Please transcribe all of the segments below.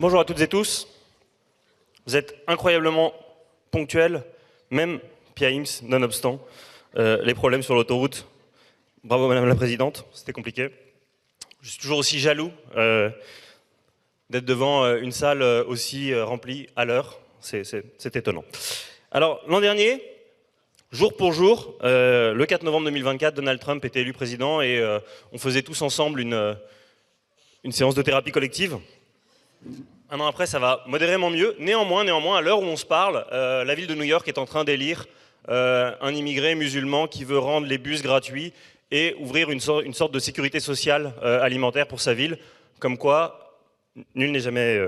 Bonjour à toutes et tous. Vous êtes incroyablement ponctuels, même Pia-Ims, nonobstant les problèmes sur l'autoroute. Bravo Madame la Présidente, c'était compliqué. Je suis toujours aussi jaloux d'être devant une salle aussi remplie à l'heure. C'est étonnant. Alors, l'an dernier, jour pour jour, le 4 novembre 2024, Donald Trump était élu président et on faisait tous ensemble une séance de thérapie collective. Un an après, ça va modérément mieux. Néanmoins, à l'heure où on se parle, la ville de New York est en train d'élire un immigré musulman qui veut rendre les bus gratuits et ouvrir une sorte de sécurité sociale alimentaire pour sa ville. Comme quoi, nul n'est jamais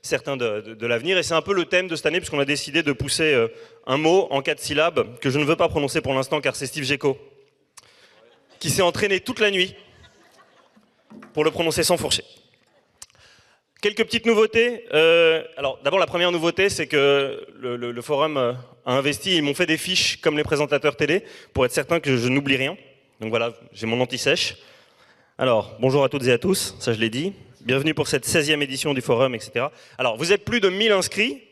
certain de l'avenir. Et c'est un peu le thème de cette année, puisqu'on a décidé de pousser un mot en 4 syllabes que je ne veux pas prononcer pour l'instant, car c'est Steve Gecko qui s'est entraîné toute la nuit pour le prononcer sans fourcher. Quelques petites nouveautés. Alors d'abord, la première nouveauté, c'est que le forum a investi, ils m'ont fait des fiches comme les présentateurs télé pour être certain que je n'oublie rien. Donc voilà, j'ai mon anti-sèche. Alors, bonjour à toutes et à tous, ça je l'ai dit. Bienvenue pour cette 16e édition du forum, etc. Alors, vous êtes plus de 1000 inscrits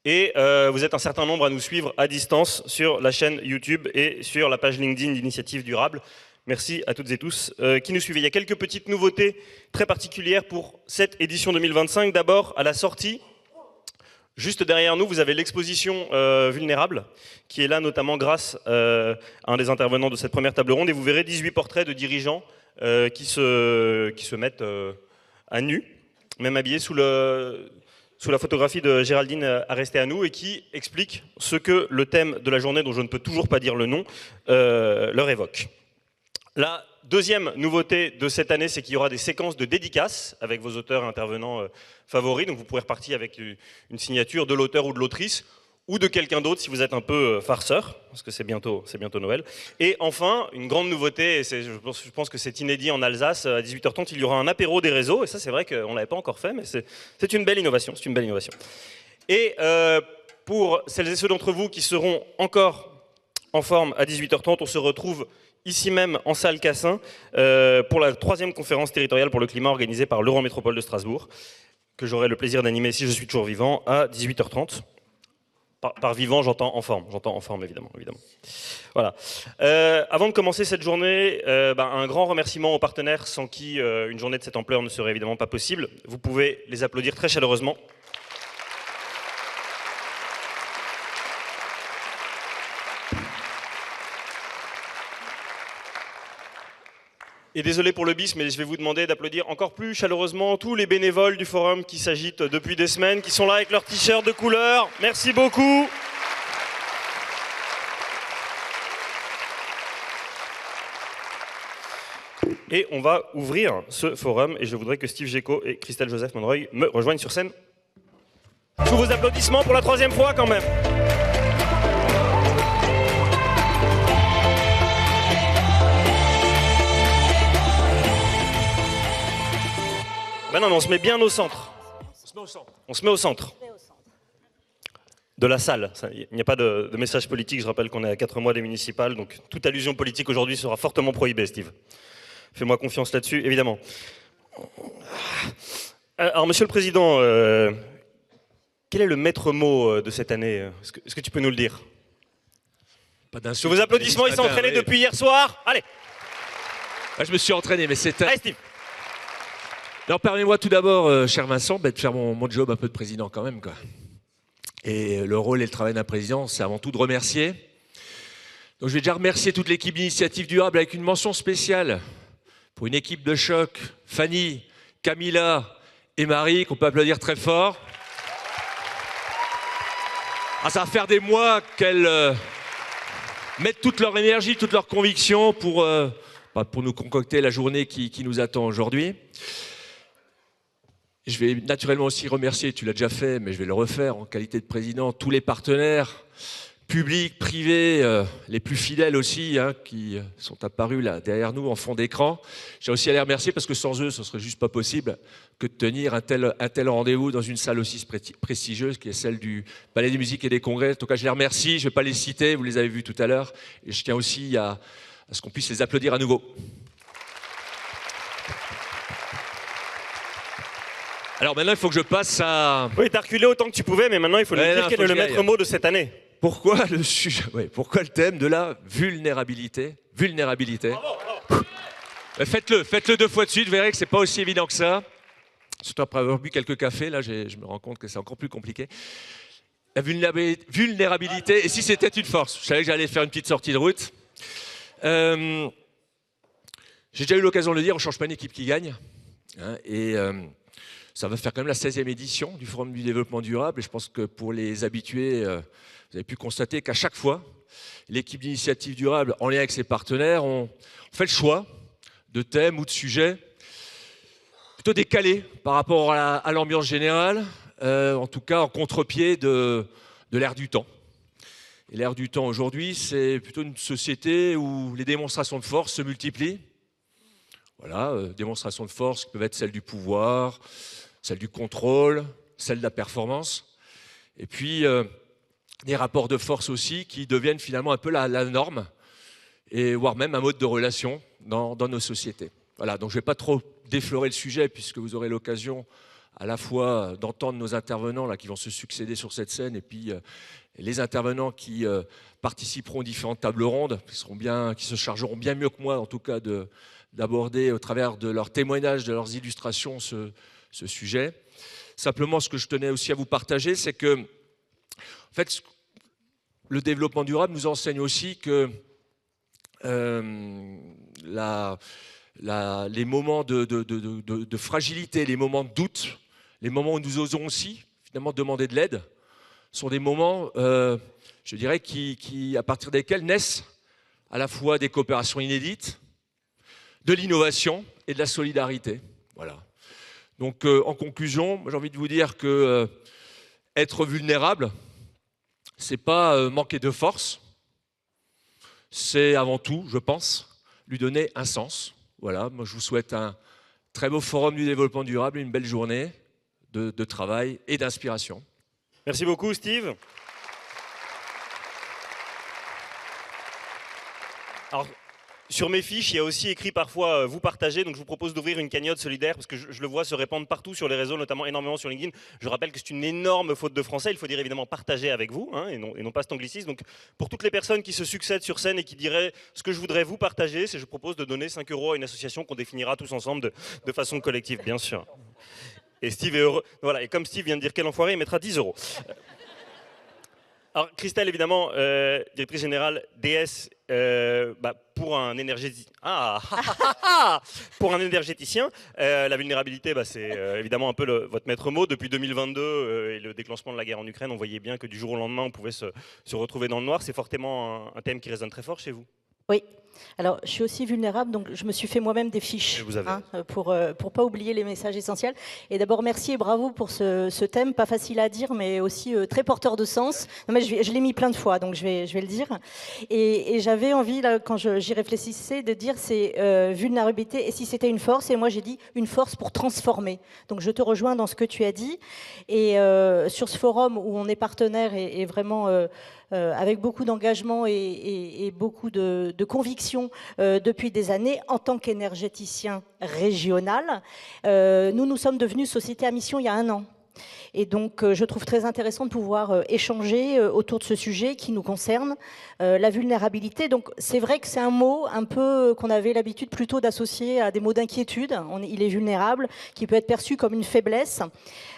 et vous êtes un certain nombre à nous suivre à distance sur la chaîne YouTube et sur la page LinkedIn d'Initiative Durable. Merci à toutes et tous qui nous suivez. Il y a quelques petites nouveautés très particulières pour cette édition 2025. D'abord, à la sortie, juste derrière nous, vous avez l'exposition Vulnérable, qui est là notamment grâce à un des intervenants de cette première table ronde. Et vous verrez 18 portraits de dirigeants qui se mettent à nu, même habillés sous la photographie de Géraldine Arresté-Anou, et qui expliquent ce que le thème de la journée, dont je ne peux toujours pas dire le nom, leur évoque. La deuxième nouveauté de cette année, c'est qu'il y aura des séquences de dédicaces avec vos auteurs et intervenants favoris. Donc vous pourrez repartir avec une signature de l'auteur ou de l'autrice ou de quelqu'un d'autre si vous êtes un peu farceur, parce que c'est bientôt Noël. Et enfin, une grande nouveauté, et je pense que c'est inédit en Alsace, à 18h30, il y aura un apéro des réseaux. Et ça, c'est vrai qu'on ne l'avait pas encore fait, mais c'est une belle innovation. C'est une belle innovation. Et pour celles et ceux d'entre vous qui seront encore en forme à 18h30, on se retrouve ici même en salle Cassin pour la 3e conférence territoriale pour le climat organisée par l'Eurométropole de Strasbourg, que j'aurai le plaisir d'animer si je suis toujours vivant à 18h30. Par vivant, j'entends en forme évidemment. Voilà. Avant de commencer cette journée, un grand remerciement aux partenaires sans qui une journée de cette ampleur ne serait évidemment pas possible. Vous pouvez les applaudir très chaleureusement. Et désolé pour le bis, mais je vais vous demander d'applaudir encore plus chaleureusement tous les bénévoles du forum qui s'agitent depuis des semaines, qui sont là avec leurs t-shirts de couleur. Merci beaucoup. Et on va ouvrir ce forum, et je voudrais que Steve Gecko et Christelle Joseph Monroy me rejoignent sur scène. Tous vos applaudissements pour la 3e fois quand même. Ben non, mais on se met bien au centre. On se met au centre. De la salle. Il n'y a pas de message politique. Je rappelle qu'on est à 4 mois des municipales, donc toute allusion politique aujourd'hui sera fortement prohibée, Steve. Fais-moi confiance là-dessus, évidemment. Alors, Monsieur le Président, quel est le maître mot de cette année? Est-ce que tu peux nous le dire? Pas d'insulte. Sous vos applaudissements, ils sont entraînés depuis hier soir. Allez. Ah, je me suis entraîné, mais c'est... Allez, Steve. Alors, permets-moi tout d'abord, cher Vincent, de faire mon job un peu de président quand même, quoi. Et le rôle et le travail d'un président, c'est avant tout de remercier. Donc, je vais déjà remercier toute l'équipe d'Initiative Durable avec une mention spéciale pour une équipe de choc, Fanny, Camilla et Marie, qu'on peut applaudir très fort. Ah, ça va faire des mois qu'elles mettent toute leur énergie, toute leur conviction pour nous concocter la journée qui nous attend aujourd'hui. Je vais naturellement aussi remercier, tu l'as déjà fait, mais je vais le refaire en qualité de président, tous les partenaires publics, privés, les plus fidèles aussi, qui sont apparus là derrière nous en fond d'écran. J'ai aussi à les remercier parce que sans eux, ce serait juste pas possible que de tenir un tel rendez-vous dans une salle aussi prestigieuse qui est celle du Palais des Musiques et des Congrès. En tout cas, je les remercie, je ne vais pas les citer, vous les avez vus tout à l'heure. Et je tiens aussi à ce qu'on puisse les applaudir à nouveau. Alors maintenant, il faut que je passe à... Oui, t'as reculé autant que tu pouvais, mais maintenant il faut nous dire quel est le maître mot de cette année. Pourquoi le sujet, pourquoi le thème de la vulnérabilité? Vulnérabilité. Faites-le 2 fois de suite, vous verrez que c'est pas aussi évident que ça. Surtout après avoir bu quelques cafés, là je me rends compte que c'est encore plus compliqué. La vulnérabilité, et si c'était une force? Je savais que j'allais faire une petite sortie de route. J'ai déjà eu l'occasion de le dire, on ne change pas une équipe qui gagne. Hein, et ça va faire quand même la 16e édition du Forum du développement durable. Et je pense que pour les habitués, vous avez pu constater qu'à chaque fois, l'équipe d'initiative durable, en lien avec ses partenaires, on fait le choix de thèmes ou de sujets plutôt décalés par rapport à l'ambiance générale, en tout cas en contre-pied de l'ère du temps. Et l'ère du temps aujourd'hui, c'est plutôt une société où les démonstrations de force se multiplient. Voilà, démonstrations de force qui peuvent être celles du pouvoir, celles du contrôle, celles de la performance. Et puis, des rapports de force aussi qui deviennent finalement un peu la norme, et voire même un mode de relation dans nos sociétés. Voilà, donc je ne vais pas trop déflorer le sujet puisque vous aurez l'occasion à la fois d'entendre nos intervenants là, qui vont se succéder sur cette scène et puis les intervenants qui participeront aux différentes tables rondes, qui se chargeront bien mieux que moi en tout cas d'aborder au travers de leurs témoignages, de leurs illustrations ce sujet. Simplement, ce que je tenais aussi à vous partager, c'est que en fait, le développement durable nous enseigne aussi que les moments de fragilité, les moments de doute, les moments où nous osons aussi finalement demander de l'aide, sont des moments, je dirais, à partir desquels naissent à la fois des coopérations inédites, de l'innovation et de la solidarité. Voilà. Donc, en conclusion, j'ai envie de vous dire que être vulnérable, c'est pas manquer de force, c'est avant tout, je pense, lui donner un sens. Voilà, moi je vous souhaite un très beau forum du développement durable, une belle journée de travail et d'inspiration. Merci beaucoup Steve. Alors, sur mes fiches, il y a aussi écrit parfois « vous partagez », donc je vous propose d'ouvrir une cagnotte solidaire parce que je le vois se répandre partout sur les réseaux, notamment énormément sur LinkedIn. Je rappelle que c'est une énorme faute de français, il faut dire évidemment partager avec vous hein, et non pas cet anglicisme. Donc pour toutes les personnes qui se succèdent sur scène et qui diraient ce que je voudrais vous partager, c'est je propose de donner 5 € à une association qu'on définira tous ensemble de façon collective, bien sûr. Et Steve est heureux. Voilà, et comme Steve vient de dire quel enfoiré, il mettra 10 €. Alors, Christelle, évidemment, directrice générale DS, pour un énergéticien, la vulnérabilité, c'est évidemment un peu votre maître mot. Depuis 2022 et le déclenchement de la guerre en Ukraine, on voyait bien que du jour au lendemain, on pouvait se retrouver dans le noir. C'est fortement un thème qui résonne très fort chez vous. Oui. Alors, je suis aussi vulnérable, donc je me suis fait moi-même des fiches pour pas oublier les messages essentiels. Et d'abord, merci et bravo pour ce thème, pas facile à dire, mais aussi très porteur de sens. Non, mais je l'ai mis plein de fois, donc je vais le dire. Et j'avais envie, là, quand j'y réfléchissais, de dire c'est vulnérabilité, et si c'était une force, et moi j'ai dit une force pour transformer. Donc je te rejoins dans ce que tu as dit. Et sur ce forum où on est partenaire et vraiment... avec beaucoup d'engagement et beaucoup de conviction depuis des années en tant qu'énergéticien régional. Nous sommes devenus société à mission il y a 1 an. Et donc, je trouve très intéressant de pouvoir échanger autour de ce sujet qui nous concerne, la vulnérabilité. Donc, c'est vrai que c'est un mot un peu qu'on avait l'habitude plutôt d'associer à des mots d'inquiétude. Il est vulnérable, qui peut être perçu comme une faiblesse.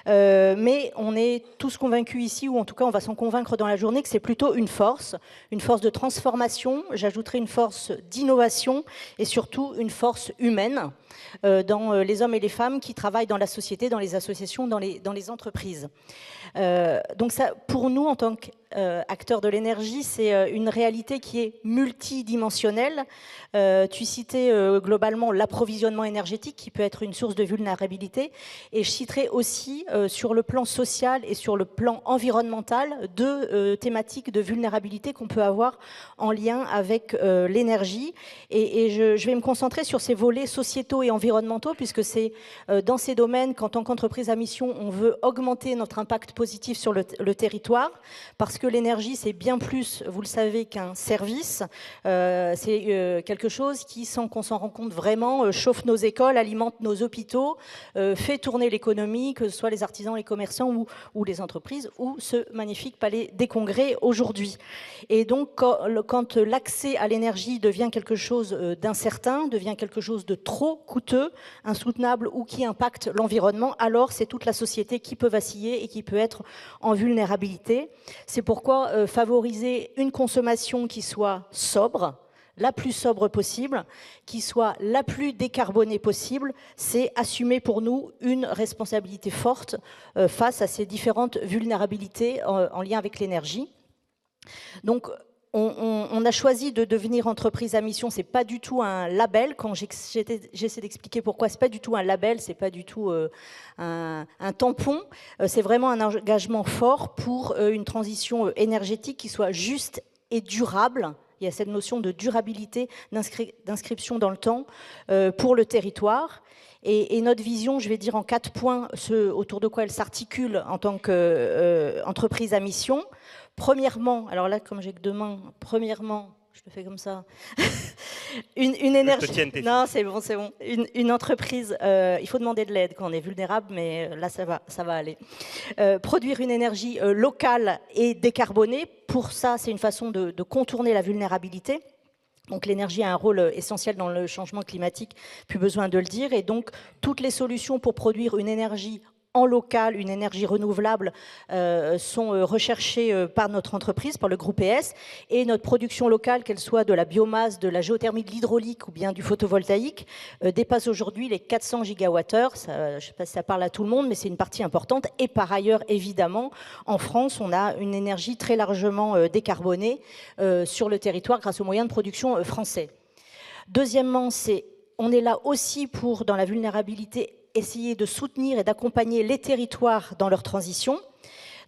Mais on est tous convaincus ici, ou en tout cas, on va s'en convaincre dans la journée, que c'est plutôt une force de transformation. J'ajouterai une force d'innovation et surtout une force humaine dans les hommes et les femmes qui travaillent dans la société, dans les associations, dans les entreprises. Donc ça, pour nous, en tant qu'acteurs de l'énergie, c'est une réalité qui est multidimensionnelle. Tu citais globalement l'approvisionnement énergétique qui peut être une source de vulnérabilité. Et je citerai aussi sur le plan social et sur le plan environnemental 2 thématiques de vulnérabilité qu'on peut avoir en lien avec l'énergie. Et je vais me concentrer sur ces volets sociétaux et environnementaux puisque c'est dans ces domaines qu'en tant qu'entreprise à mission, on veut augmenter notre impact positif sur le territoire parce que que l'énergie, c'est bien plus, vous le savez, qu'un service. C'est quelque chose qui, sans qu'on s'en rende compte vraiment, chauffe nos écoles, alimente nos hôpitaux, fait tourner l'économie, que ce soit les artisans, les commerçants ou les entreprises, ou ce magnifique palais des congrès aujourd'hui. Et donc, quand l'accès à l'énergie devient quelque chose d'incertain, devient quelque chose de trop coûteux, insoutenable ou qui impacte l'environnement, alors c'est toute la société qui peut vaciller et qui peut être en vulnérabilité. C'est pourquoi favoriser une consommation qui soit sobre, la plus sobre possible, qui soit la plus décarbonée possible, c'est assumer pour nous une responsabilité forte face à ces différentes vulnérabilités en lien avec l'énergie. Donc, on a choisi de devenir entreprise à mission. C'est pas du tout un label. Quand j'essaie d'expliquer pourquoi, c'est pas du tout un label, c'est pas du tout un tampon. C'est vraiment un engagement fort pour une transition énergétique qui soit juste et durable. Il y a cette notion de durabilité, d'inscription dans le temps pour le territoire. Et notre vision, je vais dire en 4 points, autour de quoi elle s'articule en tant qu'entreprise à mission. Premièrement, alors là, comme j'ai que 2 mains, premièrement, je le fais comme ça, une énergie... Non, c'est bon, c'est bon. Une entreprise, il faut demander de l'aide quand on est vulnérable, mais là, ça va aller. Produire une énergie locale et décarbonée, pour ça, c'est une façon de contourner la vulnérabilité. Donc l'énergie a un rôle essentiel dans le changement climatique, plus besoin de le dire. Et donc, toutes les solutions pour produire une énergie en local, une énergie renouvelable, sont recherchées par notre entreprise, par le groupe ES, et notre production locale, qu'elle soit de la biomasse, de la géothermie, de l'hydraulique ou bien du photovoltaïque, dépasse aujourd'hui les 400 gigawattheures. Je ne sais pas si ça parle à tout le monde, mais c'est une partie importante. Et par ailleurs, évidemment, en France, on a une énergie très largement décarbonée sur le territoire grâce aux moyens de production français. Deuxièmement, on est là aussi pour, dans la vulnérabilité, essayer de soutenir et d'accompagner les territoires dans leur transition.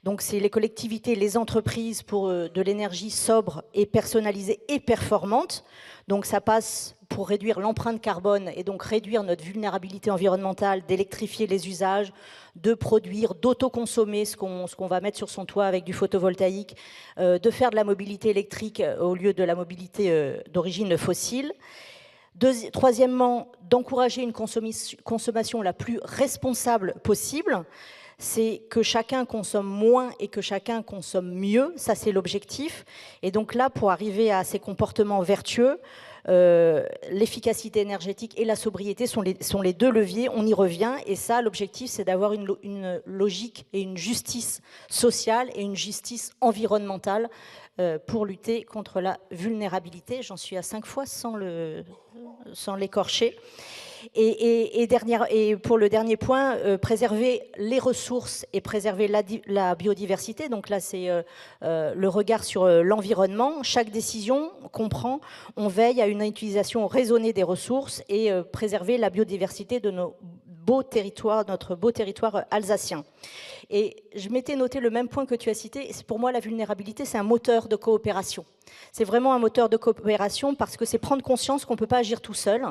Donc c'est les collectivités, les entreprises pour de l'énergie sobre et personnalisée et performante. Donc ça passe pour réduire l'empreinte carbone et donc réduire notre vulnérabilité environnementale, d'électrifier les usages, de produire, d'autoconsommer ce qu'on va mettre sur son toit avec du photovoltaïque, de faire de la mobilité électrique au lieu de la mobilité d'origine fossile. Troisièmement, d'encourager une consommation la plus responsable possible. C'est que chacun consomme moins et que chacun consomme mieux. Ça, c'est l'objectif. Et donc là, pour arriver à ces comportements vertueux, l'efficacité énergétique et la sobriété sont les 2 leviers. On y revient. Et ça, l'objectif, c'est d'avoir une logique et une justice sociale et une justice environnementale pour lutter contre la vulnérabilité. J'en suis à 5 fois sans l'écorcher. Et pour le dernier point, préserver les ressources et préserver la biodiversité. Donc là, c'est le regard sur l'environnement. Chaque décision qu'on prend, on veille à une utilisation raisonnée des ressources et préserver la biodiversité de notre beau territoire alsacien. Et je m'étais noté le même point que tu as cité. Pour moi, la vulnérabilité, c'est un moteur de coopération. C'est vraiment un moteur de coopération parce que c'est prendre conscience qu'on ne peut pas agir tout seul.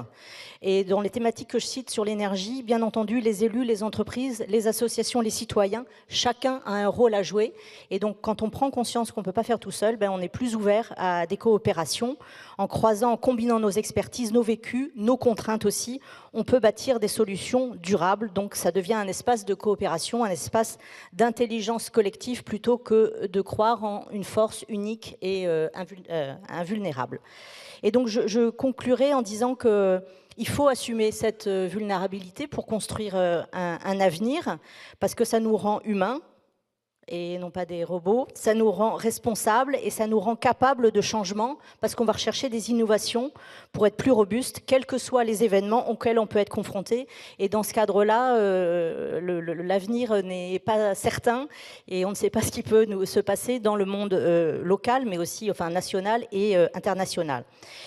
Et dans les thématiques que je cite sur l'énergie, bien entendu, les élus, les entreprises, les associations, les citoyens, chacun a un rôle à jouer. Et donc, quand on prend conscience qu'on ne peut pas faire tout seul, on est plus ouvert à des coopérations. En croisant, en combinant nos expertises, nos vécus, nos contraintes aussi, on peut bâtir des solutions durables. Donc, ça devient un espace de coopération, un espace d'intelligence collective plutôt que de croire en une force unique et invulnérable. Et donc, je conclurai en disant qu'il faut assumer cette vulnérabilité pour construire un avenir, parce que ça nous rend humains, et non pas des robots. Ça nous rend responsables et ça nous rend capables de changement parce qu'on va rechercher des innovations pour être plus robustes, quels que soient les événements auxquels on peut être confronté. Et dans ce cadre-là, l'avenir n'est pas certain et on ne sait pas ce qui peut se passer dans le monde local, mais aussi national et international.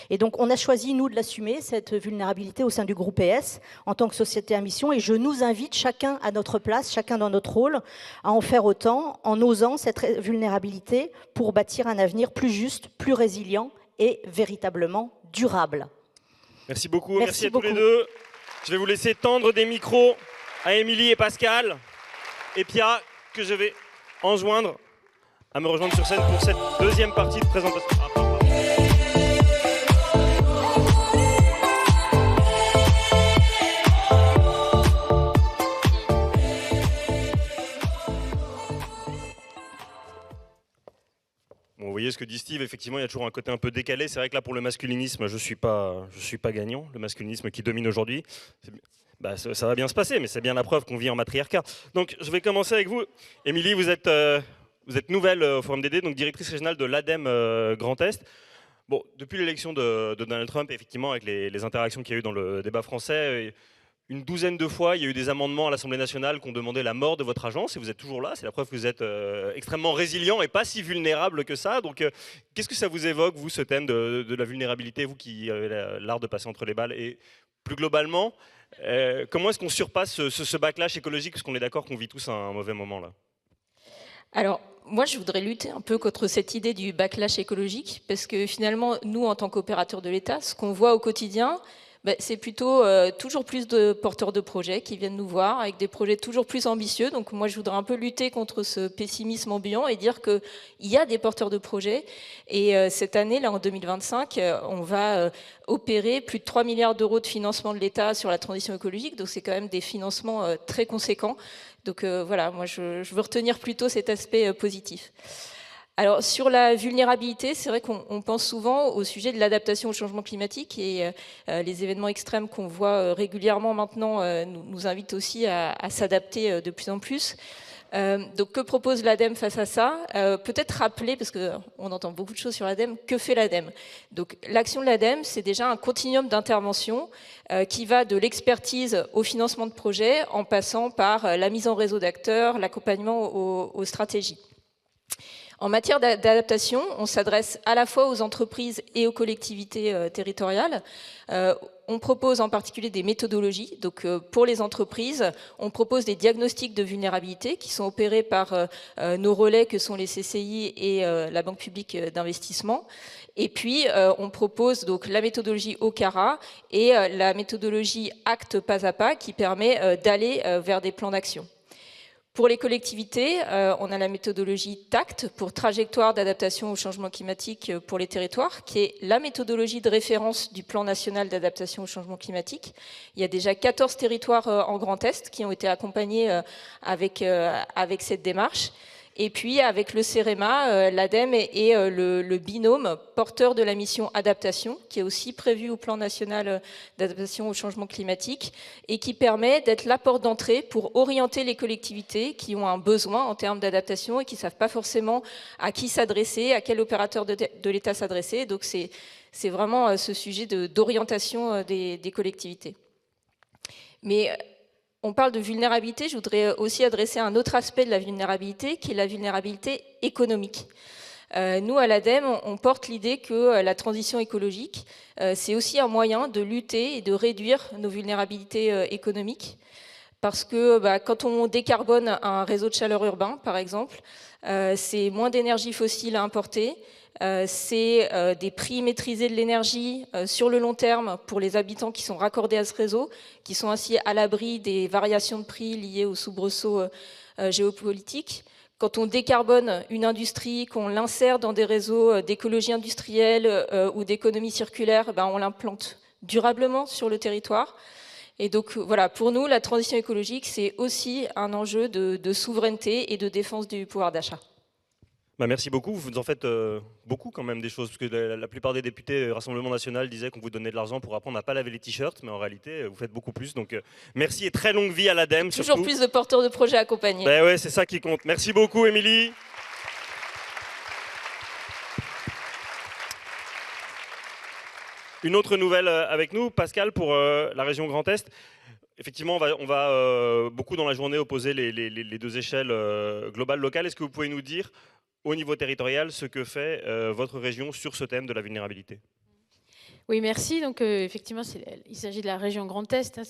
Et donc, on a choisi, nous, de l'assumer, cette vulnérabilité au sein du groupe ES en tant que société à mission. Et je nous invite, chacun à notre place, chacun dans notre rôle, à en faire autant, en osant cette vulnérabilité pour bâtir un avenir plus juste, plus résilient et véritablement durable. Merci beaucoup. Merci à tous les deux. Je vais vous laisser tendre des micros à Émilie et Pascal et Pia, que je vais enjoindre à me rejoindre sur scène pour cette deuxième partie de présentation. Bon, vous voyez ce que dit Steve, effectivement il y a toujours un côté un peu décalé. C'est vrai que là pour le masculinisme, je suis pas gagnant, le masculinisme qui domine aujourd'hui. Bah, ça va bien se passer, mais c'est bien la preuve qu'on vit en matriarcat. Donc je vais commencer avec vous. Émilie, vous êtes nouvelle au Forum des D, donc directrice régionale de l'ADEME Grand Est. Bon, depuis l'élection de Donald Trump, effectivement, avec les interactions qu'il y a eu dans le débat français, une douzaine de fois, il y a eu des amendements à l'Assemblée nationale qui ont demandé la mort de votre agence, et vous êtes toujours là. C'est la preuve que vous êtes extrêmement résilient et pas si vulnérable que ça. Donc, qu'est-ce que ça vous évoque, vous, ce thème de la vulnérabilité, vous qui avez l'art de passer entre les balles? Et plus globalement, comment est-ce qu'on surpasse ce backlash écologique, parce qu'on est d'accord qu'on vit tous un mauvais moment là? Alors, moi, je voudrais lutter un peu contre cette idée du backlash écologique, parce que finalement, nous, en tant qu'opérateurs de l'État, ce qu'on voit au quotidien, c'est plutôt toujours plus de porteurs de projets qui viennent nous voir avec des projets toujours plus ambitieux. Donc moi, je voudrais un peu lutter contre ce pessimisme ambiant et dire qu'il y a des porteurs de projets. Et cette année, là, en 2025, on va opérer plus de 3 milliards d'euros de financement de l'État sur la transition écologique. Donc c'est quand même des financements très conséquents. Donc voilà, moi, je veux retenir plutôt cet aspect positif. Alors sur la vulnérabilité, c'est vrai qu'on pense souvent au sujet de l'adaptation au changement climatique et les événements extrêmes qu'on voit régulièrement maintenant nous invitent aussi à s'adapter de plus en plus. Donc que propose l'ADEME face à ça? Peut-être rappeler, parce qu'on entend beaucoup de choses sur l'ADEME, que fait l'ADEME? Donc l'action de l'ADEME, c'est déjà un continuum d'intervention qui va de l'expertise au financement de projets en passant par la mise en réseau d'acteurs, l'accompagnement aux stratégies. En matière d'adaptation, on s'adresse à la fois aux entreprises et aux collectivités territoriales. On propose en particulier des méthodologies. Donc, pour les entreprises, on propose des diagnostics de vulnérabilité qui sont opérés par nos relais que sont les CCI et la Banque publique d'investissement. Et puis, on propose donc la méthodologie OCARA et la méthodologie Acte pas à pas qui permet d'aller vers des plans d'action. Pour les collectivités, on a la méthodologie TACT pour trajectoire d'adaptation au changement climatique pour les territoires, qui est la méthodologie de référence du plan national d'adaptation au changement climatique. Il y a déjà 14 territoires en Grand Est qui ont été accompagnés avec cette démarche. Et puis, avec le CEREMA, l'ADEME est le binôme porteur de la mission adaptation, qui est aussi prévu au plan national d'adaptation au changement climatique, et qui permet d'être la porte d'entrée pour orienter les collectivités qui ont un besoin en termes d'adaptation et qui ne savent pas forcément à qui s'adresser, à quel opérateur de l'État s'adresser. Donc, c'est vraiment ce sujet d'orientation des collectivités. Mais on parle de vulnérabilité, je voudrais aussi adresser un autre aspect de la vulnérabilité, qui est la vulnérabilité économique. Nous, à l'ADEME, on porte l'idée que la transition écologique, c'est aussi un moyen de lutter et de réduire nos vulnérabilités économiques. Parce que quand on décarbone un réseau de chaleur urbain, par exemple, c'est moins d'énergie fossile à importer, c'est des prix maîtrisés de l'énergie sur le long terme pour les habitants qui sont raccordés à ce réseau, qui sont ainsi à l'abri des variations de prix liées aux soubresauts géopolitiques. Quand on décarbone une industrie, qu'on l'insère dans des réseaux d'écologie industrielle ou d'économie circulaire, on l'implante durablement sur le territoire. Et donc voilà, pour nous, la transition écologique, c'est aussi un enjeu de souveraineté et de défense du pouvoir d'achat. Merci beaucoup, vous en faites beaucoup quand même des choses, parce que la plupart des députés Rassemblement National disaient qu'on vous donnait de l'argent pour apprendre à ne pas laver les t-shirts, mais en réalité vous faites beaucoup plus, donc merci et très longue vie à l'ADEME. Toujours surtout. Plus de porteurs de projets accompagnés. Ouais, c'est ça qui compte. Merci beaucoup Émilie. Une autre nouvelle avec nous, Pascal, pour la région Grand Est. Effectivement, on va beaucoup dans la journée opposer les deux échelles globales, locales. Est-ce que vous pouvez nous dire au niveau territorial ce que fait votre région sur ce thème de la vulnérabilité? Oui, merci. Donc, effectivement, il s'agit de la région Grand Est,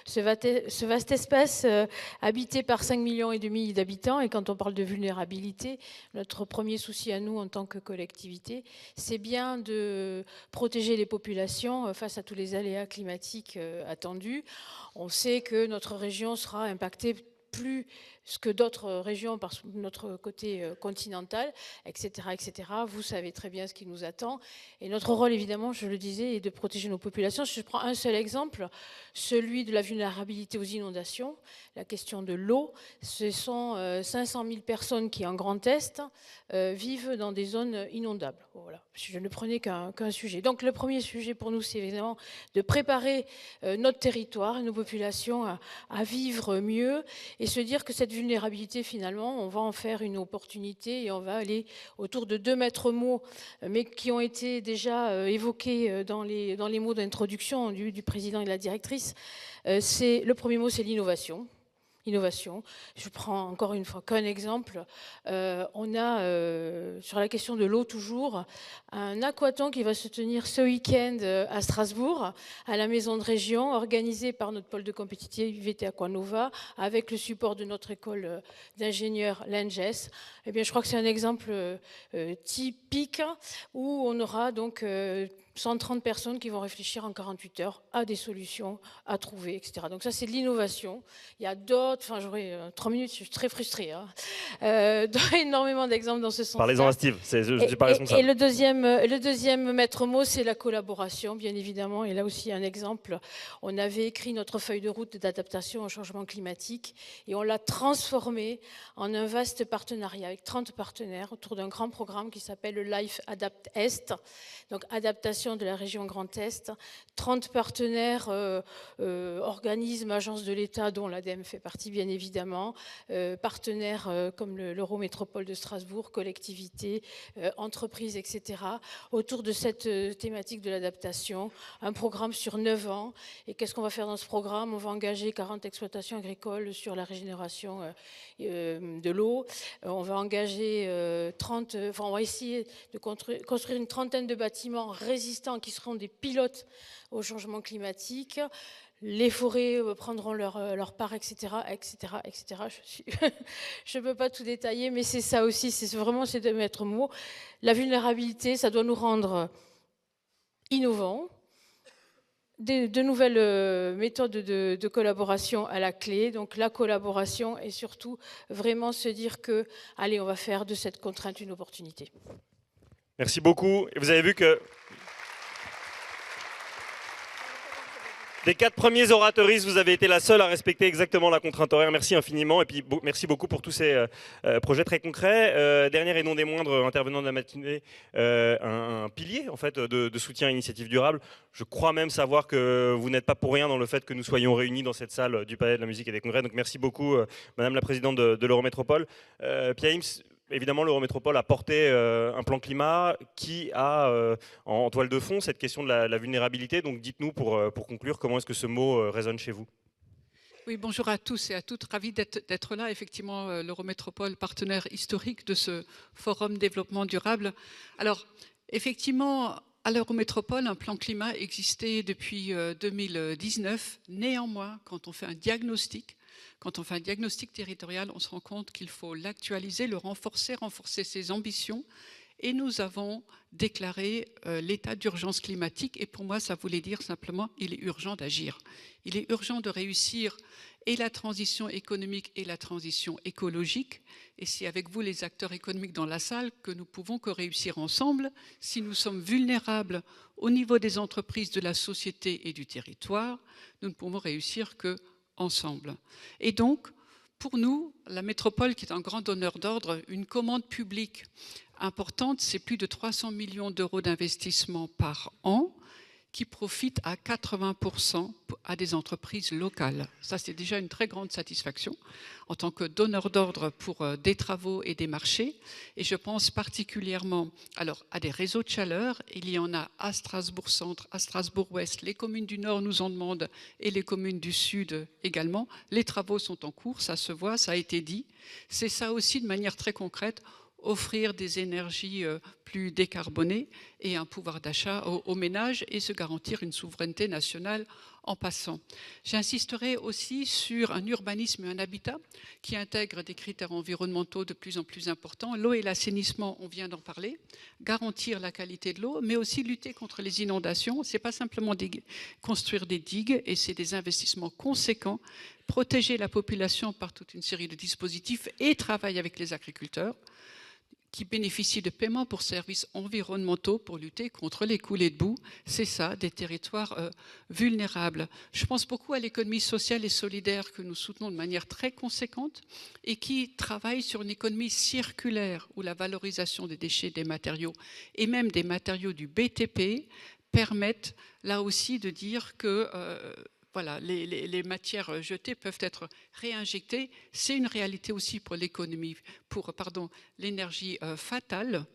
ce vaste espace habité par 5,5 millions d'habitants. Et quand on parle de vulnérabilité, notre premier souci à nous en tant que collectivité, c'est bien de protéger les populations face à tous les aléas climatiques attendus. On sait que notre région sera impactée plus ce que d'autres régions, par notre côté continental, etc., etc. Vous savez très bien ce qui nous attend. Et notre rôle, évidemment, je le disais, est de protéger nos populations. Je prends un seul exemple, celui de la vulnérabilité aux inondations, la question de l'eau. Ce sont 500 000 personnes qui, en Grand Est, vivent dans des zones inondables. Voilà, je ne prenais qu'un sujet. Donc le premier sujet pour nous, c'est évidemment de préparer notre territoire et nos populations à vivre mieux et se dire que cette vulnérabilité, finalement, on va en faire une opportunité et on va aller autour de 2 maîtres mots, mais qui ont été déjà évoqués dans les mots d'introduction du président et de la directrice. Le premier mot, c'est l'innovation. Innovation. Je prends encore une fois qu'un exemple. On a, sur la question de l'eau toujours, un aquathon qui va se tenir ce week-end à Strasbourg, à la Maison de Région, organisé par notre pôle de compétitivité Aquanova, avec le support de notre école d'ingénieurs, l'ENGES. Eh bien, je crois que c'est un exemple typique où on aura donc 130 personnes qui vont réfléchir en 48 heures à des solutions à trouver, etc. Donc ça, c'est de l'innovation. Il y a d'autres, enfin j'aurais 3 minutes, je suis très frustrée. Énormément d'exemples dans ce sens. Parlez-en à Steve, je ne suis pas responsable. Et le deuxième maître mot, c'est la collaboration, bien évidemment. Et là aussi, un exemple. On avait écrit notre feuille de route d'adaptation au changement climatique et on l'a transformée en un vaste partenariat avec 30 partenaires autour d'un grand programme qui s'appelle le Life Adapt Est. Donc adaptation de la région Grand Est, 30 partenaires, organismes, agences de l'État, dont l'ADEME fait partie bien évidemment, partenaires comme l'Eurométropole de Strasbourg, collectivités, entreprises, etc., autour de cette thématique de l'adaptation, un programme sur 9 ans. Et qu'est-ce qu'on va faire dans ce programme? On va engager 40 exploitations agricoles sur la régénération de l'eau, on va engager on va essayer de construire une trentaine de bâtiments résistants qui seront des pilotes au changement climatique. Les forêts prendront leur part, etc., etc., etc. Je ne peux pas tout détailler, mais c'est ça aussi, c'est vraiment ces 2 maîtres mots. La vulnérabilité, ça doit nous rendre innovants, de nouvelles méthodes de collaboration à la clé, donc la collaboration et surtout vraiment se dire que, allez, on va faire de cette contrainte une opportunité. Merci beaucoup. Et vous avez vu que des 4 premiers orateuristes, vous avez été la seule à respecter exactement la contrainte horaire. Merci infiniment et puis merci beaucoup pour tous ces projets très concrets. Dernier et non des moindres intervenants de la matinée, un pilier en fait de soutien à l'initiative durable. Je crois même savoir que vous n'êtes pas pour rien dans le fait que nous soyons réunis dans cette salle du Palais de la Musique et des Congrès. Donc merci beaucoup, Madame la Présidente de l'Eurométropole. Pia Ims, évidemment, l'Eurométropole a porté un plan climat qui a en toile de fond cette question de la vulnérabilité. Donc dites-nous pour conclure, comment est-ce que ce mot résonne chez vous? Oui, bonjour à tous et à toutes. Ravi d'être là. Effectivement, l'Eurométropole, partenaire historique de ce Forum Développement Durable. Alors, effectivement, à l'Eurométropole, un plan climat existait depuis 2019. Néanmoins, quand on fait un diagnostic territorial, on se rend compte qu'il faut l'actualiser, le renforcer ses ambitions. Et nous avons déclaré l'état d'urgence climatique. Et pour moi, ça voulait dire simplement il est urgent d'agir. Il est urgent de réussir et la transition économique et la transition écologique. Et c'est avec vous, les acteurs économiques dans la salle, que nous pouvons que réussir ensemble. Si nous sommes vulnérables au niveau des entreprises, de la société et du territoire, nous ne pouvons réussir que ensemble. Et donc, pour nous, la métropole, qui est un grand donneur d'ordre, une commande publique importante, c'est plus de 300 millions d'euros d'investissement par an qui profitent à 80% à des entreprises locales. Ça, c'est déjà une très grande satisfaction en tant que donneur d'ordre pour des travaux et des marchés. Et je pense particulièrement à des réseaux de chaleur. Il y en a à Strasbourg-Centre, à Strasbourg-Ouest. Les communes du Nord nous en demandent et les communes du Sud également. Les travaux sont en cours, ça se voit, ça a été dit. C'est ça aussi, de manière très concrète, offrir des énergies plus décarbonées. et un pouvoir d'achat aux ménages et se garantir une souveraineté nationale en passant. J'insisterai aussi sur un urbanisme et un habitat qui intègre des critères environnementaux de plus en plus importants. L'eau et l'assainissement, on vient d'en parler, garantir la qualité de l'eau, mais aussi lutter contre les inondations. Ce n'est pas simplement construire des digues, et c'est des investissements conséquents, protéger la population par toute une série de dispositifs et travailler avec les agriculteurs qui bénéficient de paiements pour services environnementaux pour lutter contre les coulées de boue. C'est ça, des territoires vulnérables. Je pense beaucoup à l'économie sociale et solidaire que nous soutenons de manière très conséquente et qui travaille sur une économie circulaire où la valorisation des déchets, des matériaux et même des matériaux du BTP permettent là aussi de dire que voilà, les matières jetées peuvent être réinjectées. C'est une réalité aussi pour l'économie, pour l'énergie fatale.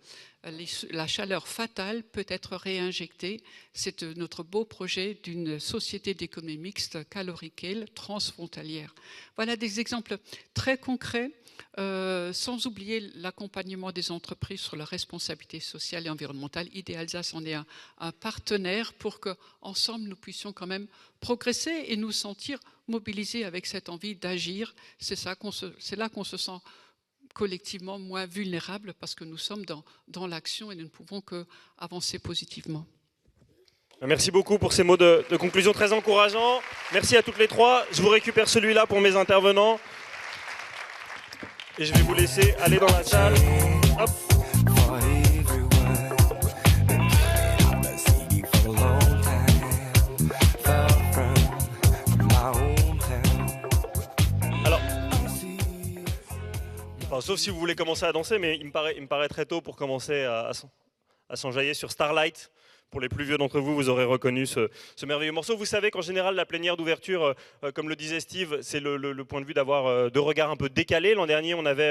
La chaleur fatale peut être réinjectée. C'est notre beau projet d'une société d'économie mixte calorique transfrontalière. Voilà des exemples très concrets, sans oublier l'accompagnement des entreprises sur la responsabilité sociale et environnementale. IDEA-Alsace en est un partenaire pour qu'ensemble nous puissions quand même progresser et nous sentir mobilisés avec cette envie d'agir. C'est là qu'on se sent collectivement moins vulnérables parce que nous sommes dans l'action et nous ne pouvons qu'avancer positivement. Merci beaucoup pour ces mots de conclusion très encourageants. Merci à toutes les trois. Je vous récupère celui-là pour mes intervenants. Et je vais vous laisser aller dans la salle. Hop. Alors, sauf si vous voulez commencer à danser, mais il me paraît très tôt pour commencer à s'enjailler sur Starlight. Pour les plus vieux d'entre vous, vous aurez reconnu ce merveilleux morceau. Vous savez qu'en général, la plénière d'ouverture, comme le disait Steve, c'est le point de vue d'avoir deux regards un peu décalés. L'an dernier, on avait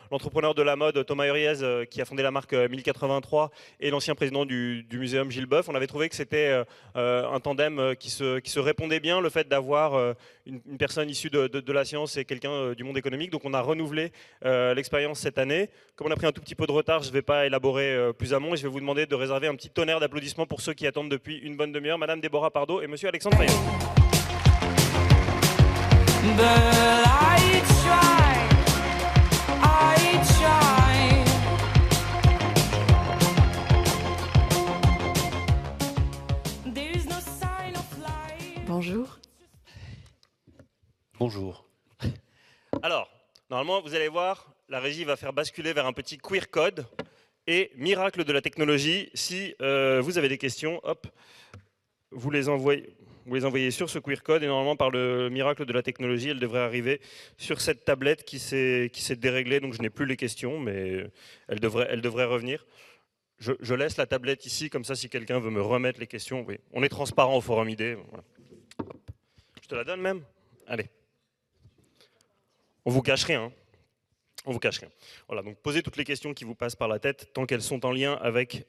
l'entrepreneur de la mode, Thomas Huriez, qui a fondé la marque 1083, et l'ancien président du muséum, Gilles Boeuf. On avait trouvé que c'était un tandem qui se répondait bien, le fait d'avoir une personne issue de la science et quelqu'un du monde économique. Donc on a renouvelé l'expérience cette année. Comme on a pris un tout petit peu de retard, je ne vais pas élaborer plus amont et je vais vous demander de réserver un petit tonnerre d'applaudissements pour ceux qui attendent depuis une bonne demi-heure, Madame Déborah Pardo et Monsieur Alexandre Payon. Bonjour. Bonjour. Alors, normalement, vous allez voir, la régie va faire basculer vers un petit queer code. Et miracle de la technologie, si vous avez des questions, hop, vous les envoyez sur ce queer code et normalement par le miracle de la technologie, elle devrait arriver sur cette tablette qui s'est déréglée, donc je n'ai plus les questions, mais elle devrait revenir. Je laisse la tablette ici, comme ça si quelqu'un veut me remettre les questions, oui. On est transparent au Forum ID. Voilà. Je te la donne même ? Allez. On vous cache rien. Hein. On vous cache rien. Voilà, donc posez toutes les questions qui vous passent par la tête, tant qu'elles sont en lien avec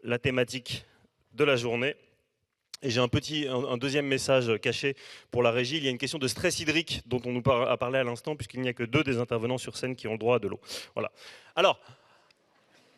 la thématique de la journée. Et j'ai un deuxième message caché pour la régie. Il y a une question de stress hydrique dont on nous a parlé à l'instant, puisqu'il n'y a que 2 des intervenants sur scène qui ont le droit à de l'eau. Voilà. Alors,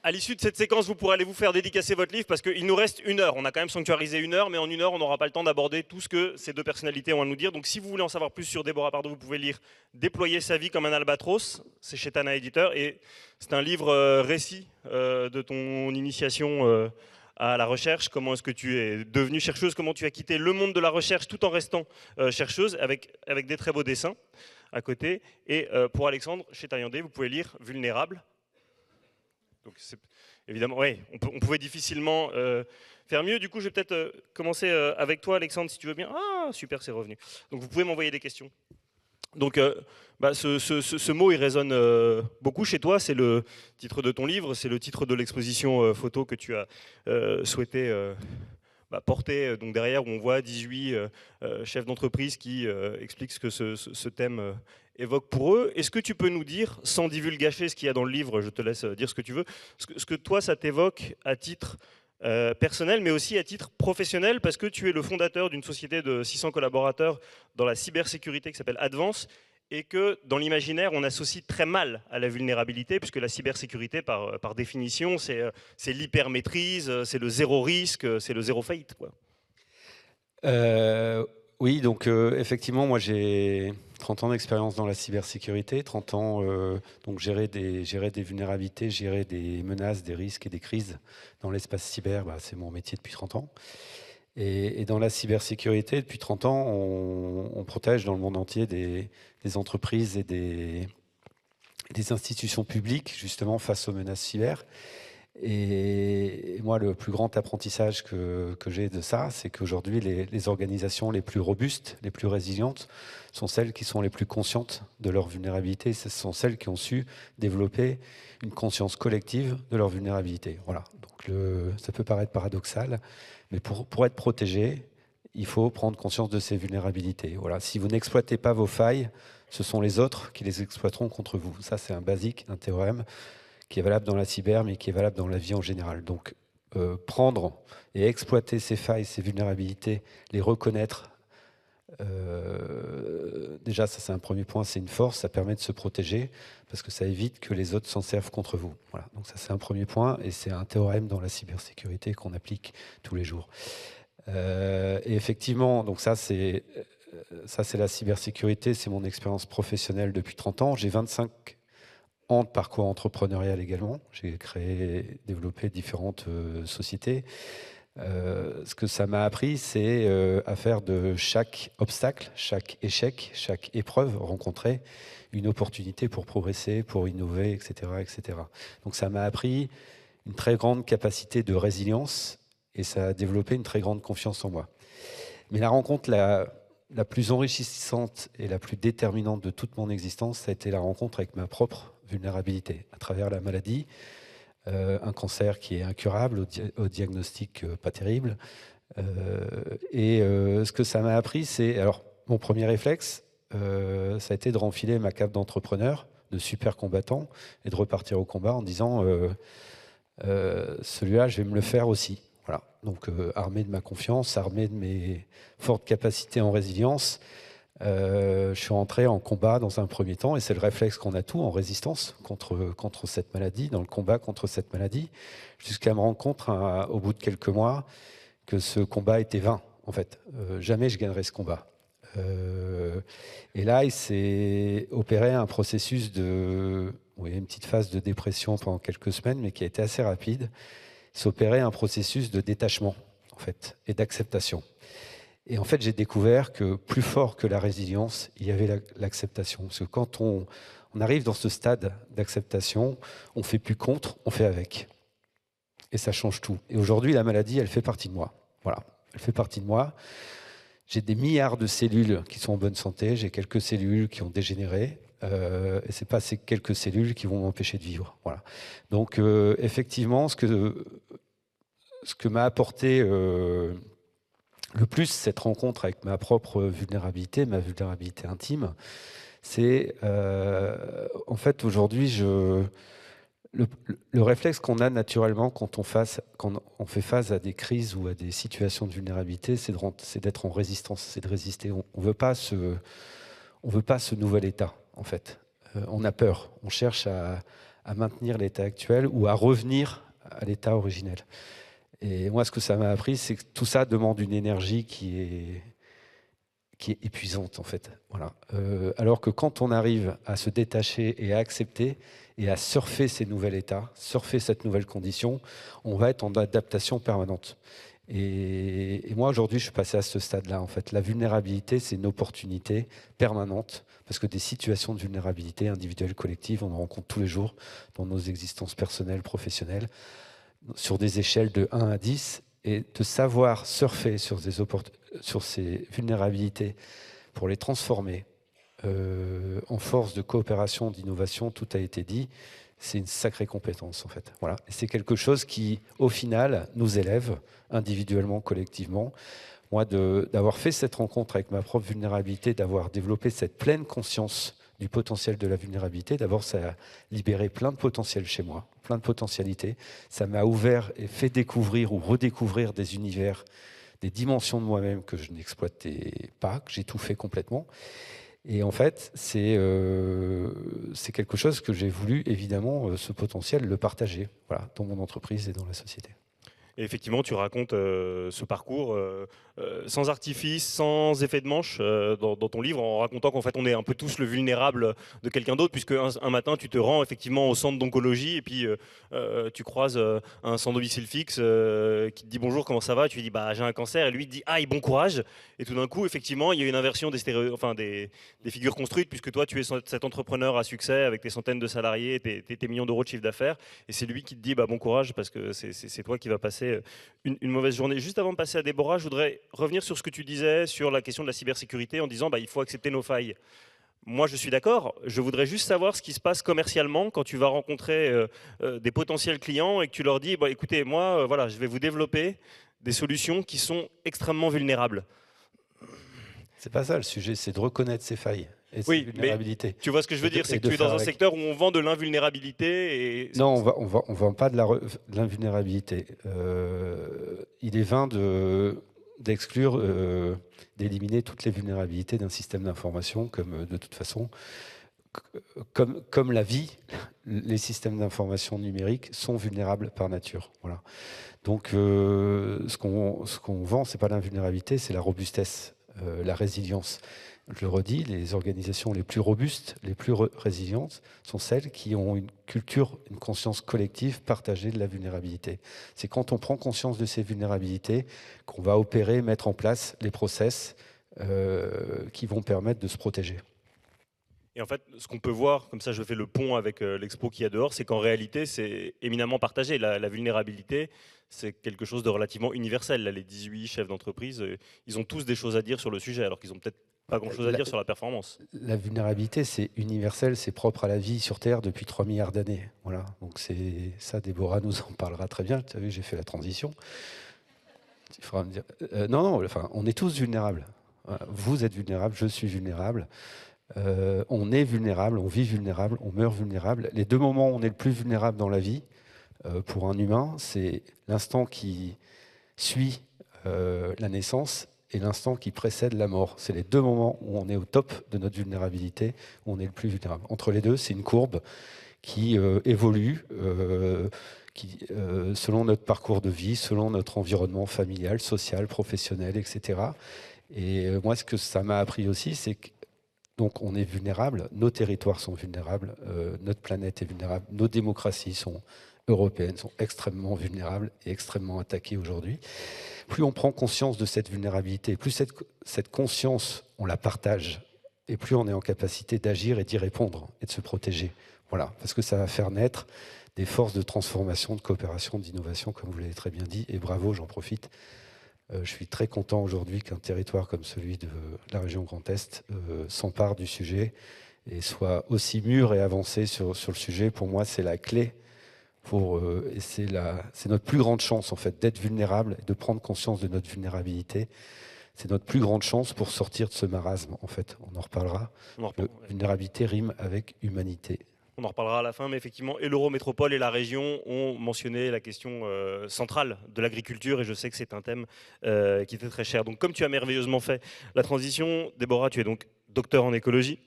à l'issue de cette séquence, vous pourrez aller vous faire dédicacer votre livre, parce qu'il nous reste 1 heure. On a quand même sanctuarisé 1 heure, mais en 1 heure, on n'aura pas le temps d'aborder tout ce que ces 2 personnalités ont à nous dire. Donc si vous voulez en savoir plus sur Déborah Pardo, vous pouvez lire « Déployer sa vie comme un albatros ». C'est chez Tana Éditeur, et c'est un livre récit de ton initiation à la recherche. Comment est-ce que tu es devenue chercheuse, comment tu as quitté le monde de la recherche tout en restant chercheuse, avec des très beaux dessins à côté. Et pour Alexandre, chez Taillandé, vous pouvez lire « Vulnérable ». Donc évidemment, oui, on pouvait difficilement faire mieux. Du coup, je vais peut-être commencer avec toi, Alexandre, si tu veux bien. Ah, super, c'est revenu. Donc vous pouvez m'envoyer des questions. Donc ce mot, il résonne beaucoup chez toi. C'est le titre de ton livre, c'est le titre de l'exposition photo que tu as souhaité porter. Donc derrière, où on voit 18 chefs d'entreprise qui expliquent ce que ce thème évoque pour eux. Est-ce que tu peux nous dire, sans divulgacher ce qu'il y a dans le livre, je te laisse dire ce que tu veux, ce que toi, ça t'évoque à titre personnel, mais aussi à titre professionnel, parce que tu es le fondateur d'une société de 600 collaborateurs dans la cybersécurité qui s'appelle Advance, et que dans l'imaginaire, on associe très mal à la vulnérabilité, puisque la cybersécurité, par définition, c'est l'hypermaîtrise, c'est le zéro risque, c'est le zéro faillite, quoi. Oui, donc effectivement, moi j'ai 30 ans d'expérience dans la cybersécurité, 30 ans, donc gérer des vulnérabilités, gérer des menaces, des risques et des crises dans l'espace cyber, c'est mon métier depuis 30 ans. Et dans la cybersécurité, depuis 30 ans, on protège dans le monde entier des entreprises et des institutions publiques, justement, face aux menaces cyber. Et moi, le plus grand apprentissage que j'ai de ça, c'est qu'aujourd'hui, les organisations les plus robustes, les plus résilientes, sont celles qui sont les plus conscientes de leur vulnérabilité. Ce sont celles qui ont su développer une conscience collective de leur vulnérabilité. Voilà. Donc, ça peut paraître paradoxal, mais pour être protégé, il faut prendre conscience de ces vulnérabilités. Voilà. Si vous n'exploitez pas vos failles, ce sont les autres qui les exploiteront contre vous. Ça, c'est un basique, un théorème qui est valable dans la cyber, mais qui est valable dans la vie en général. Donc, prendre et exploiter ces failles, ces vulnérabilités, les reconnaître, déjà, ça c'est un premier point, c'est une force, ça permet de se protéger, parce que ça évite que les autres s'en servent contre vous. Voilà. Donc ça c'est un premier point, et c'est un théorème dans la cybersécurité qu'on applique tous les jours. Et effectivement, donc ça c'est la cybersécurité, c'est mon expérience professionnelle depuis 30 ans. J'ai 25 ans de parcours entrepreneurial également. J'ai développé différentes sociétés. Ce que ça m'a appris, c'est à faire de chaque obstacle, chaque échec, chaque épreuve rencontrée, une opportunité pour progresser, pour innover, etc., etc. Donc ça m'a appris une très grande capacité de résilience et ça a développé une très grande confiance en moi. Mais la rencontre la plus enrichissante et la plus déterminante de toute mon existence, ça a été la rencontre avec ma propre vulnérabilité à travers la maladie. Un cancer qui est incurable, au diagnostic pas terrible. Ce que ça m'a appris, c'est... Alors, mon premier réflexe, ça a été de renfiler ma cape d'entrepreneur, de super combattant, et de repartir au combat en disant celui-là, je vais me le faire aussi. Voilà. Donc, armé de ma confiance, armé de mes fortes capacités en résilience, je suis entré en combat dans un premier temps, et c'est le réflexe qu'on a tout en résistance contre cette maladie, dans le combat contre cette maladie, jusqu'à me rendre compte au bout de quelques mois que ce combat était vain, en fait. Jamais je gagnerais ce combat. Et là, il s'est opéré un processus une petite phase de dépression pendant quelques semaines, mais qui a été assez rapide. Il s'est opéré un processus de détachement, en fait, et d'acceptation. Et en fait, j'ai découvert que plus fort que la résilience, il y avait l'acceptation. Parce que quand on arrive dans ce stade d'acceptation, on ne fait plus contre, on fait avec. Et ça change tout. Et aujourd'hui, la maladie, elle fait partie de moi. Voilà, elle fait partie de moi. J'ai des milliards de cellules qui sont en bonne santé. J'ai quelques cellules qui ont dégénéré. Et ce n'est pas ces quelques cellules qui vont m'empêcher de vivre. Voilà. Donc, effectivement, ce que m'a apporté... le plus, cette rencontre avec ma propre vulnérabilité, ma vulnérabilité intime, c'est en fait aujourd'hui, le réflexe qu'on a naturellement quand on fait face à des crises ou à des situations de vulnérabilité, c'est d'être en résistance, c'est de résister. On veut pas ce nouvel état, en fait. On a peur, on cherche à maintenir l'état actuel ou à revenir à l'état originel. Et moi, ce que ça m'a appris, c'est que tout ça demande une énergie qui est épuisante, en fait. Voilà. Alors que quand on arrive à se détacher et à accepter et à surfer ces nouveaux états, surfer cette nouvelle condition, on va être en adaptation permanente. Et moi, aujourd'hui, je suis passé à ce stade-là, en fait. La vulnérabilité, c'est une opportunité permanente, parce que des situations de vulnérabilité individuelle, collective, on en rencontre tous les jours dans nos existences personnelles, professionnelles, sur des échelles de 1 à 10, et de savoir surfer sur ces vulnérabilités pour les transformer en force de coopération, d'innovation, tout a été dit, c'est une sacrée compétence en fait. Voilà. Et c'est quelque chose qui, au final, nous élève individuellement, collectivement. Moi, d'avoir fait cette rencontre avec ma propre vulnérabilité, d'avoir développé cette pleine conscience du potentiel de la vulnérabilité. D'abord, ça a libéré plein de potentiel chez moi, plein de potentialités. Ça m'a ouvert et fait découvrir ou redécouvrir des univers, des dimensions de moi-même que je n'exploitais pas, que j'étouffais complètement. Et en fait, c'est quelque chose que j'ai voulu, évidemment, ce potentiel, le partager, voilà, dans mon entreprise et dans la société. Et effectivement, tu racontes ce parcours sans artifice, sans effet de manche dans ton livre, en racontant qu'en fait on est un peu tous le vulnérable de quelqu'un d'autre, puisque un matin tu te rends effectivement au centre d'oncologie et puis tu croises un sans domicile fixe qui te dit bonjour, comment ça va, tu lui dis bah j'ai un cancer, et lui te dit aïe, bon courage, et tout d'un coup effectivement il y a une inversion des figures construites, puisque toi tu es cet entrepreneur à succès avec tes centaines de salariés, tes millions d'euros de chiffre d'affaires, et c'est lui qui te dit bah bon courage parce que c'est toi qui vas passer une mauvaise journée. Juste avant de passer à Déborah, je voudrais revenir sur ce que tu disais sur la question de la cybersécurité en disant il faut accepter nos failles. Moi, je suis d'accord. Je voudrais juste savoir ce qui se passe commercialement quand tu vas rencontrer des potentiels clients et que tu leur dis écoutez, moi, voilà, je vais vous développer des solutions qui sont extrêmement vulnérables. C'est pas ça le sujet, c'est de reconnaître ses failles. Et oui, mais tu vois ce que je veux dire, c'est que tu es dans un secteur où on vend de l'invulnérabilité. Et... Non, on vend pas de l'invulnérabilité. Il est vain d'exclure, d'éliminer toutes les vulnérabilités d'un système d'information, comme de toute façon, comme la vie, les systèmes d'information numériques sont vulnérables par nature. Voilà. Donc, ce qu'on vend, c'est pas l'invulnérabilité, c'est la robustesse, la résilience. Je le redis, les organisations les plus robustes, les plus résilientes sont celles qui ont une culture, une conscience collective partagée de la vulnérabilité. C'est quand on prend conscience de ces vulnérabilités qu'on va opérer, mettre en place les process qui vont permettre de se protéger. Et en fait, ce qu'on peut voir, comme ça je fais le pont avec l'expo qu'il y a dehors, c'est qu'en réalité, c'est éminemment partagé. La vulnérabilité, c'est quelque chose de relativement universel. Là, les 18 chefs d'entreprise, ils ont tous des choses à dire sur le sujet, alors qu'ils n'ont peut-être pas grand-chose à dire sur la performance. La vulnérabilité, c'est universel, c'est propre à la vie sur Terre depuis 3 milliards d'années. Voilà. Donc c'est ça, Déborah nous en parlera très bien. Tu as vu, j'ai fait la transition. Il faudra me dire. Non, enfin, on est tous vulnérables. Vous êtes vulnérables, je suis vulnérable. On est vulnérable, on vit vulnérable, on meurt vulnérable. Les deux moments où on est le plus vulnérable dans la vie, pour un humain, c'est l'instant qui suit la naissance et l'instant qui précède la mort. C'est les deux moments où on est au top de notre vulnérabilité, où on est le plus vulnérable. Entre les deux, c'est une courbe qui évolue selon notre parcours de vie, selon notre environnement familial, social, professionnel, etc. Et moi, ce que ça m'a appris aussi, c'est que donc on est vulnérable, nos territoires sont vulnérables, notre planète est vulnérable, nos démocraties européennes sont extrêmement vulnérables et extrêmement attaquées aujourd'hui. Plus on prend conscience de cette vulnérabilité, plus cette conscience, on la partage, et plus on est en capacité d'agir et d'y répondre et de se protéger. Voilà, parce que ça va faire naître des forces de transformation, de coopération, d'innovation, comme vous l'avez très bien dit, et bravo, j'en profite. Je suis très content aujourd'hui qu'un territoire comme celui de la région Grand Est s'empare du sujet et soit aussi mûr et avancé sur le sujet. Pour moi, c'est la clé et c'est notre plus grande chance en fait d'être vulnérable et de prendre conscience de notre vulnérabilité. C'est notre plus grande chance pour sortir de ce marasme en fait. On en reparlera. Vulnérabilité rime avec humanité. On en reparlera à la fin, mais effectivement, et l'Eurométropole et la région ont mentionné la question centrale de l'agriculture, et je sais que c'est un thème qui était très cher. Donc, comme tu as merveilleusement fait la transition, Déborah, tu es donc docteur en écologie,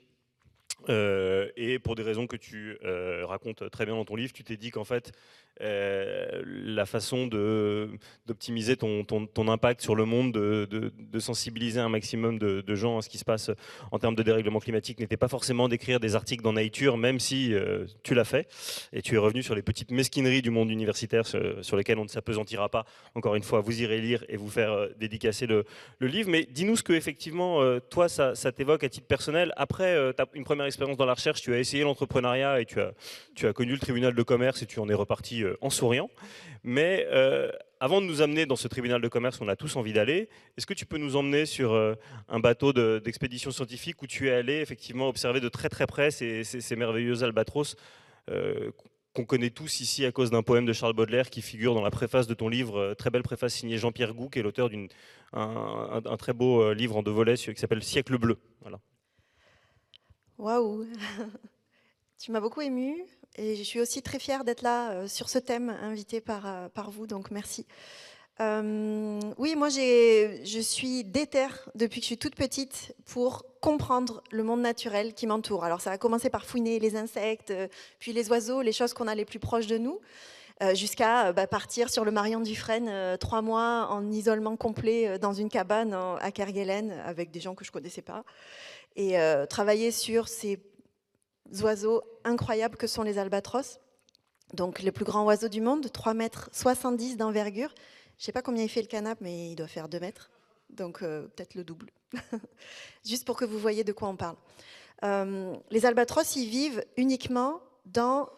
et pour des raisons que tu racontes très bien dans ton livre, tu t'es dit qu'en fait, la façon d'optimiser ton impact sur le monde, de sensibiliser un maximum de gens à ce qui se passe en termes de dérèglement climatique n'était pas forcément d'écrire des articles dans Nature, même si tu l'as fait, et tu es revenu sur les petites mesquineries du monde universitaire sur lesquelles on ne s'apesantira pas. Encore une fois, vous irez lire et vous faire dédicacer le livre, mais dis-nous ce que effectivement toi ça t'évoque à titre personnel. Après une première expérience dans la recherche, tu as essayé l'entrepreneuriat et tu as connu le tribunal de commerce et tu en es reparti en souriant. Mais avant de nous amener dans ce tribunal de commerce où on a tous envie d'aller, est-ce que tu peux nous emmener sur un bateau d'expédition scientifique où tu es allé effectivement observer de très très près ces merveilleux albatros qu'on connaît tous ici à cause d'un poème de Charles Baudelaire qui figure dans la préface de ton livre, très belle préface signée Jean-Pierre Gou, qui est l'auteur d'un très beau livre en 2 volets qui s'appelle Siècle bleu. Voilà. Waouh. Tu m'as beaucoup émue et je suis aussi très fière d'être là sur ce thème invité par vous, donc merci. Oui, moi je suis déterre depuis que je suis toute petite pour comprendre le monde naturel qui m'entoure. Alors ça a commencé par fouiner les insectes, puis les oiseaux, les choses qu'on a les plus proches de nous, jusqu'à partir sur le Marion Dufresne 3 mois en isolement complet dans une cabane à Kerguelen avec des gens que je ne connaissais pas, et travailler sur ces oiseaux incroyables que sont les albatros, donc les plus grands oiseaux du monde, 3,70 m d'envergure. Je ne sais pas combien il fait le canap, mais il doit faire 2 mètres, donc peut-être le double. Juste pour que vous voyez de quoi on parle. Les albatros, ils vivent uniquement dans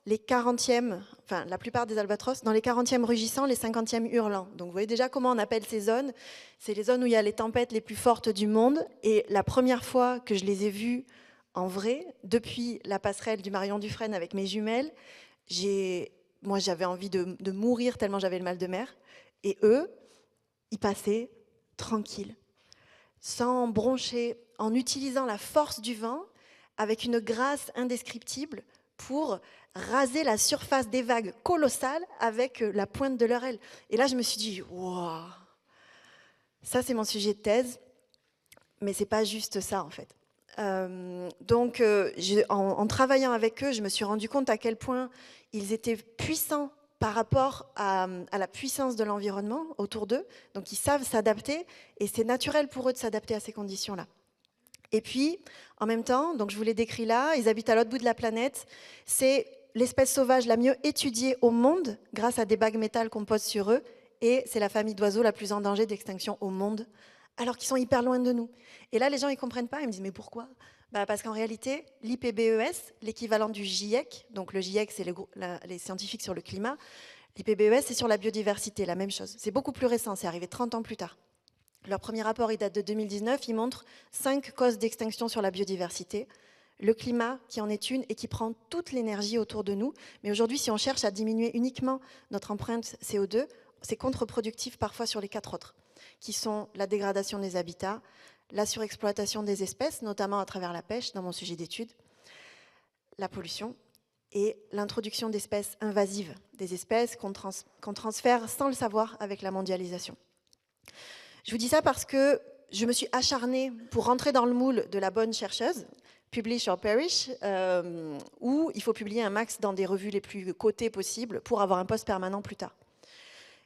les 40e, enfin la plupart des albatros, dans les 40e rugissants, les 50e hurlants. Donc vous voyez déjà comment on appelle ces zones. C'est les zones où il y a les tempêtes les plus fortes du monde. Et la première fois que je les ai vus en vrai, depuis la passerelle du Marion Dufresne avec mes jumelles, moi j'avais envie de mourir tellement j'avais le mal de mer. Et eux, ils passaient tranquilles, sans broncher, en utilisant la force du vent, avec une grâce indescriptible pour raser la surface des vagues colossales avec la pointe de leur aile. Et là, je me suis dit, waouh, ça c'est mon sujet de thèse, mais c'est pas juste ça en fait. Donc, en travaillant avec eux, je me suis rendu compte à quel point ils étaient puissants par rapport à la puissance de l'environnement autour d'eux. Donc, ils savent s'adapter et c'est naturel pour eux de s'adapter à ces conditions-là. Et puis, en même temps, donc je vous l'ai décrit là, ils habitent à l'autre bout de la planète. C'est l'espèce sauvage la mieux étudiée au monde grâce à des bagues métal qu'on pose sur eux. Et c'est la famille d'oiseaux la plus en danger d'extinction au monde, alors qu'ils sont hyper loin de nous. Et là, les gens, ils ne comprennent pas. Ils me disent, mais pourquoi ? Parce qu'en réalité, l'IPBES, l'équivalent du GIEC, donc le GIEC, c'est les scientifiques sur le climat, l'IPBES, c'est sur la biodiversité, la même chose. C'est beaucoup plus récent, c'est arrivé 30 ans plus tard. Leur premier rapport, il date de 2019, il montre 5 causes d'extinction sur la biodiversité. Le climat, qui en est une et qui prend toute l'énergie autour de nous. Mais aujourd'hui, si on cherche à diminuer uniquement notre empreinte CO2, c'est contre-productif parfois sur les 4 autres, qui sont la dégradation des habitats, la surexploitation des espèces, notamment à travers la pêche, dans mon sujet d'étude, la pollution et l'introduction d'espèces invasives, des espèces qu'on transfère sans le savoir avec la mondialisation. Je vous dis ça parce que je me suis acharnée pour rentrer dans le moule de la bonne chercheuse, publish or perish, où il faut publier un max dans des revues les plus cotées possibles pour avoir un poste permanent plus tard.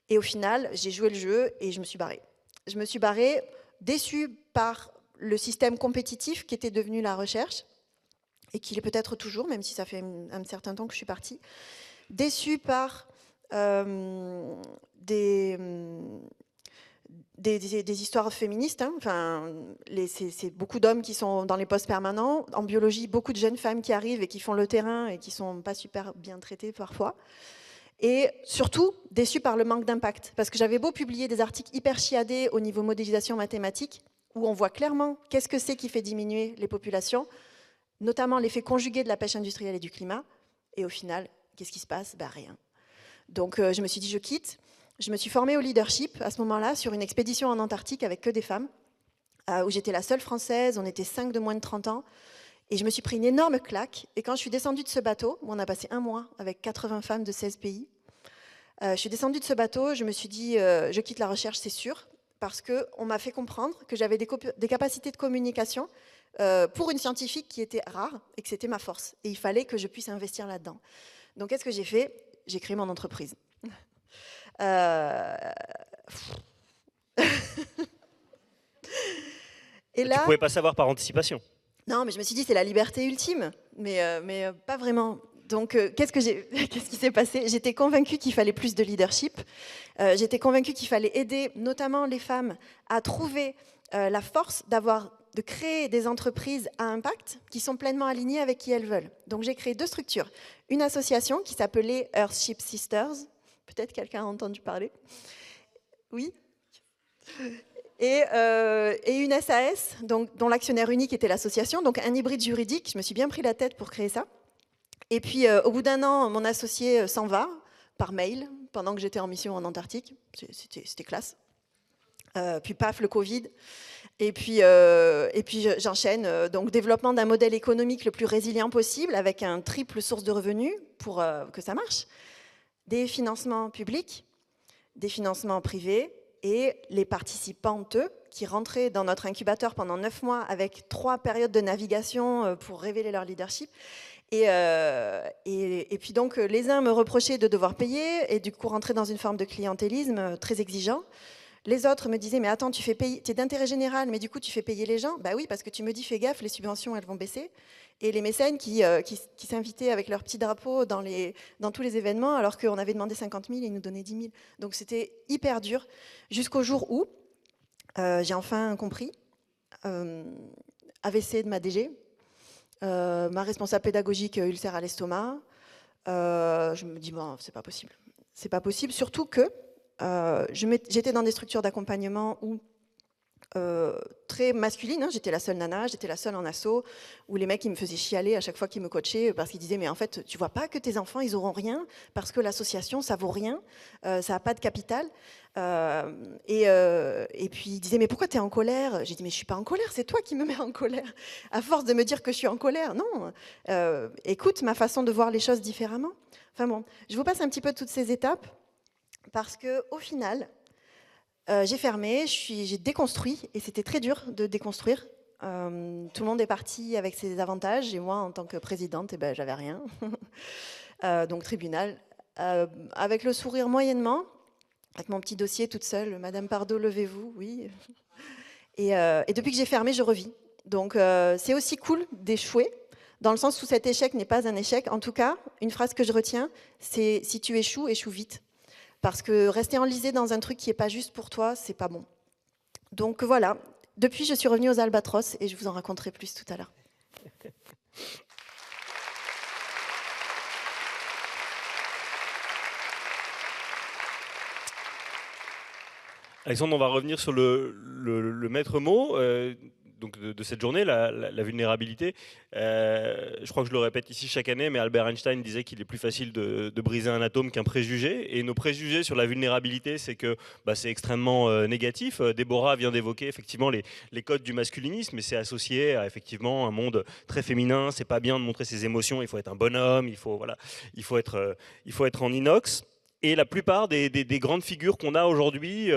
Et au final, j'ai joué le jeu et je me suis barrée. Je me suis barrée déçue par le système compétitif qui était devenu la recherche, et qui l'est peut-être toujours, même si ça fait un certain temps que je suis partie. Déçue par des histoires féministes. Hein. Enfin, c'est beaucoup d'hommes qui sont dans les postes permanents. En biologie, beaucoup de jeunes femmes qui arrivent et qui font le terrain et qui ne sont pas super bien traitées parfois. Et surtout, déçue par le manque d'impact. Parce que j'avais beau publier des articles hyper chiadés au niveau modélisation mathématique, où on voit clairement qu'est-ce que c'est qui fait diminuer les populations, notamment l'effet conjugué de la pêche industrielle et du climat. Et au final, qu'est-ce qui se passe ? Rien. Donc je me suis dit, je quitte. Je me suis formée au leadership à ce moment-là sur une expédition en Antarctique avec que des femmes, où j'étais la seule française, on était 5 de moins de 30 ans. Et je me suis pris une énorme claque. Et quand je suis descendue de ce bateau, où on a passé 1 mois avec 80 femmes de 16 pays, je suis descendue de ce bateau, je me suis dit, je quitte la recherche, c'est sûr, parce qu'on m'a fait comprendre que j'avais des capacités de communication pour une scientifique qui était rare et que c'était ma force. Et il fallait que je puisse investir là-dedans. Donc qu'est-ce que j'ai fait ? J'ai créé mon entreprise. Et là, tu ne pouvais pas savoir par anticipation. Non, mais je me suis dit, c'est la liberté ultime, mais pas vraiment. Donc, qu'est-ce qui s'est passé ? J'étais convaincue qu'il fallait plus de leadership. J'étais convaincue qu'il fallait aider notamment les femmes à trouver la force de créer des entreprises à impact qui sont pleinement alignées avec qui elles veulent. Donc, j'ai créé 2 structures. Une association qui s'appelait Earthship Sisters. Peut-être quelqu'un a entendu parler. Oui ? Et une SAS, dont l'actionnaire unique était l'association, donc un hybride juridique. Je me suis bien pris la tête pour créer ça. Et puis, au bout d'1 an, mon associé s'en va par mail, pendant que j'étais en mission en Antarctique. C'était classe. Puis, paf, le Covid. Et puis j'enchaîne. Donc, développement d'un modèle économique le plus résilient possible, avec un triple source de revenus pour que ça marche. Des financements publics, des financements privés, et les participantes qui rentraient dans notre incubateur pendant 9 mois avec 3 périodes de navigation pour révéler leur leadership. Et puis donc, les uns me reprochaient de devoir payer et du coup rentrer dans une forme de clientélisme très exigeant. Les autres me disaient, mais attends, tu es d'intérêt général, mais du coup tu fais payer les gens. Bah oui, parce que tu me dis, fais gaffe, les subventions, elles vont baisser. Et les mécènes qui s'invitaient avec leur petit drapeau dans tous les événements, alors qu'on avait demandé 50 000 et ils nous donnaient 10 000. Donc c'était hyper dur, jusqu'au jour où j'ai enfin compris, AVC de ma DG, ma responsable pédagogique ulcère à l'estomac. Je me dis, bon, c'est pas possible. C'est pas possible, surtout que j'étais dans des structures d'accompagnement où très masculine, hein. J'étais la seule nana, j'étais la seule en asso, où les mecs ils me faisaient chialer à chaque fois qu'ils me coachaient parce qu'ils disaient mais en fait tu vois pas que tes enfants ils auront rien parce que l'association ça vaut rien, ça n'a pas de capital, et puis ils disaient mais pourquoi tu es en colère? J'ai dit mais je suis pas en colère, c'est toi qui me mets en colère à force de me dire que je suis en colère. Non, écoute ma façon de voir les choses différemment. Enfin bon, je vous passe un petit peu toutes ces étapes parce que au final j'ai fermé, j'ai déconstruit, et c'était très dur de déconstruire. Tout le monde est parti avec ses avantages, et moi, en tant que présidente, j'avais rien. Donc tribunal, avec le sourire moyennement, avec mon petit dossier toute seule, Madame Pardo, levez-vous, oui. Et depuis que j'ai fermé, je revis. Donc c'est aussi cool d'échouer, dans le sens où cet échec n'est pas un échec. En tout cas, une phrase que je retiens, c'est « si tu échoues, échoue vite ». Parce que rester enlisé dans un truc qui n'est pas juste pour toi, c'est pas bon. Donc voilà, depuis je suis revenue aux Albatros et je vous en raconterai plus tout à l'heure. Alexandre, on va revenir sur le maître mot donc de cette journée, la vulnérabilité. Je crois que je le répète ici chaque année, mais Albert Einstein disait qu'il est plus facile de briser un atome qu'un préjugé. Et nos préjugés sur la vulnérabilité, c'est que c'est extrêmement négatif. Déborah vient d'évoquer effectivement les codes du masculinisme, mais c'est associé à effectivement un monde très féminin. C'est pas bien de montrer ses émotions. Il faut être un bonhomme. Il faut être en inox. Et la plupart des grandes figures qu'on a aujourd'hui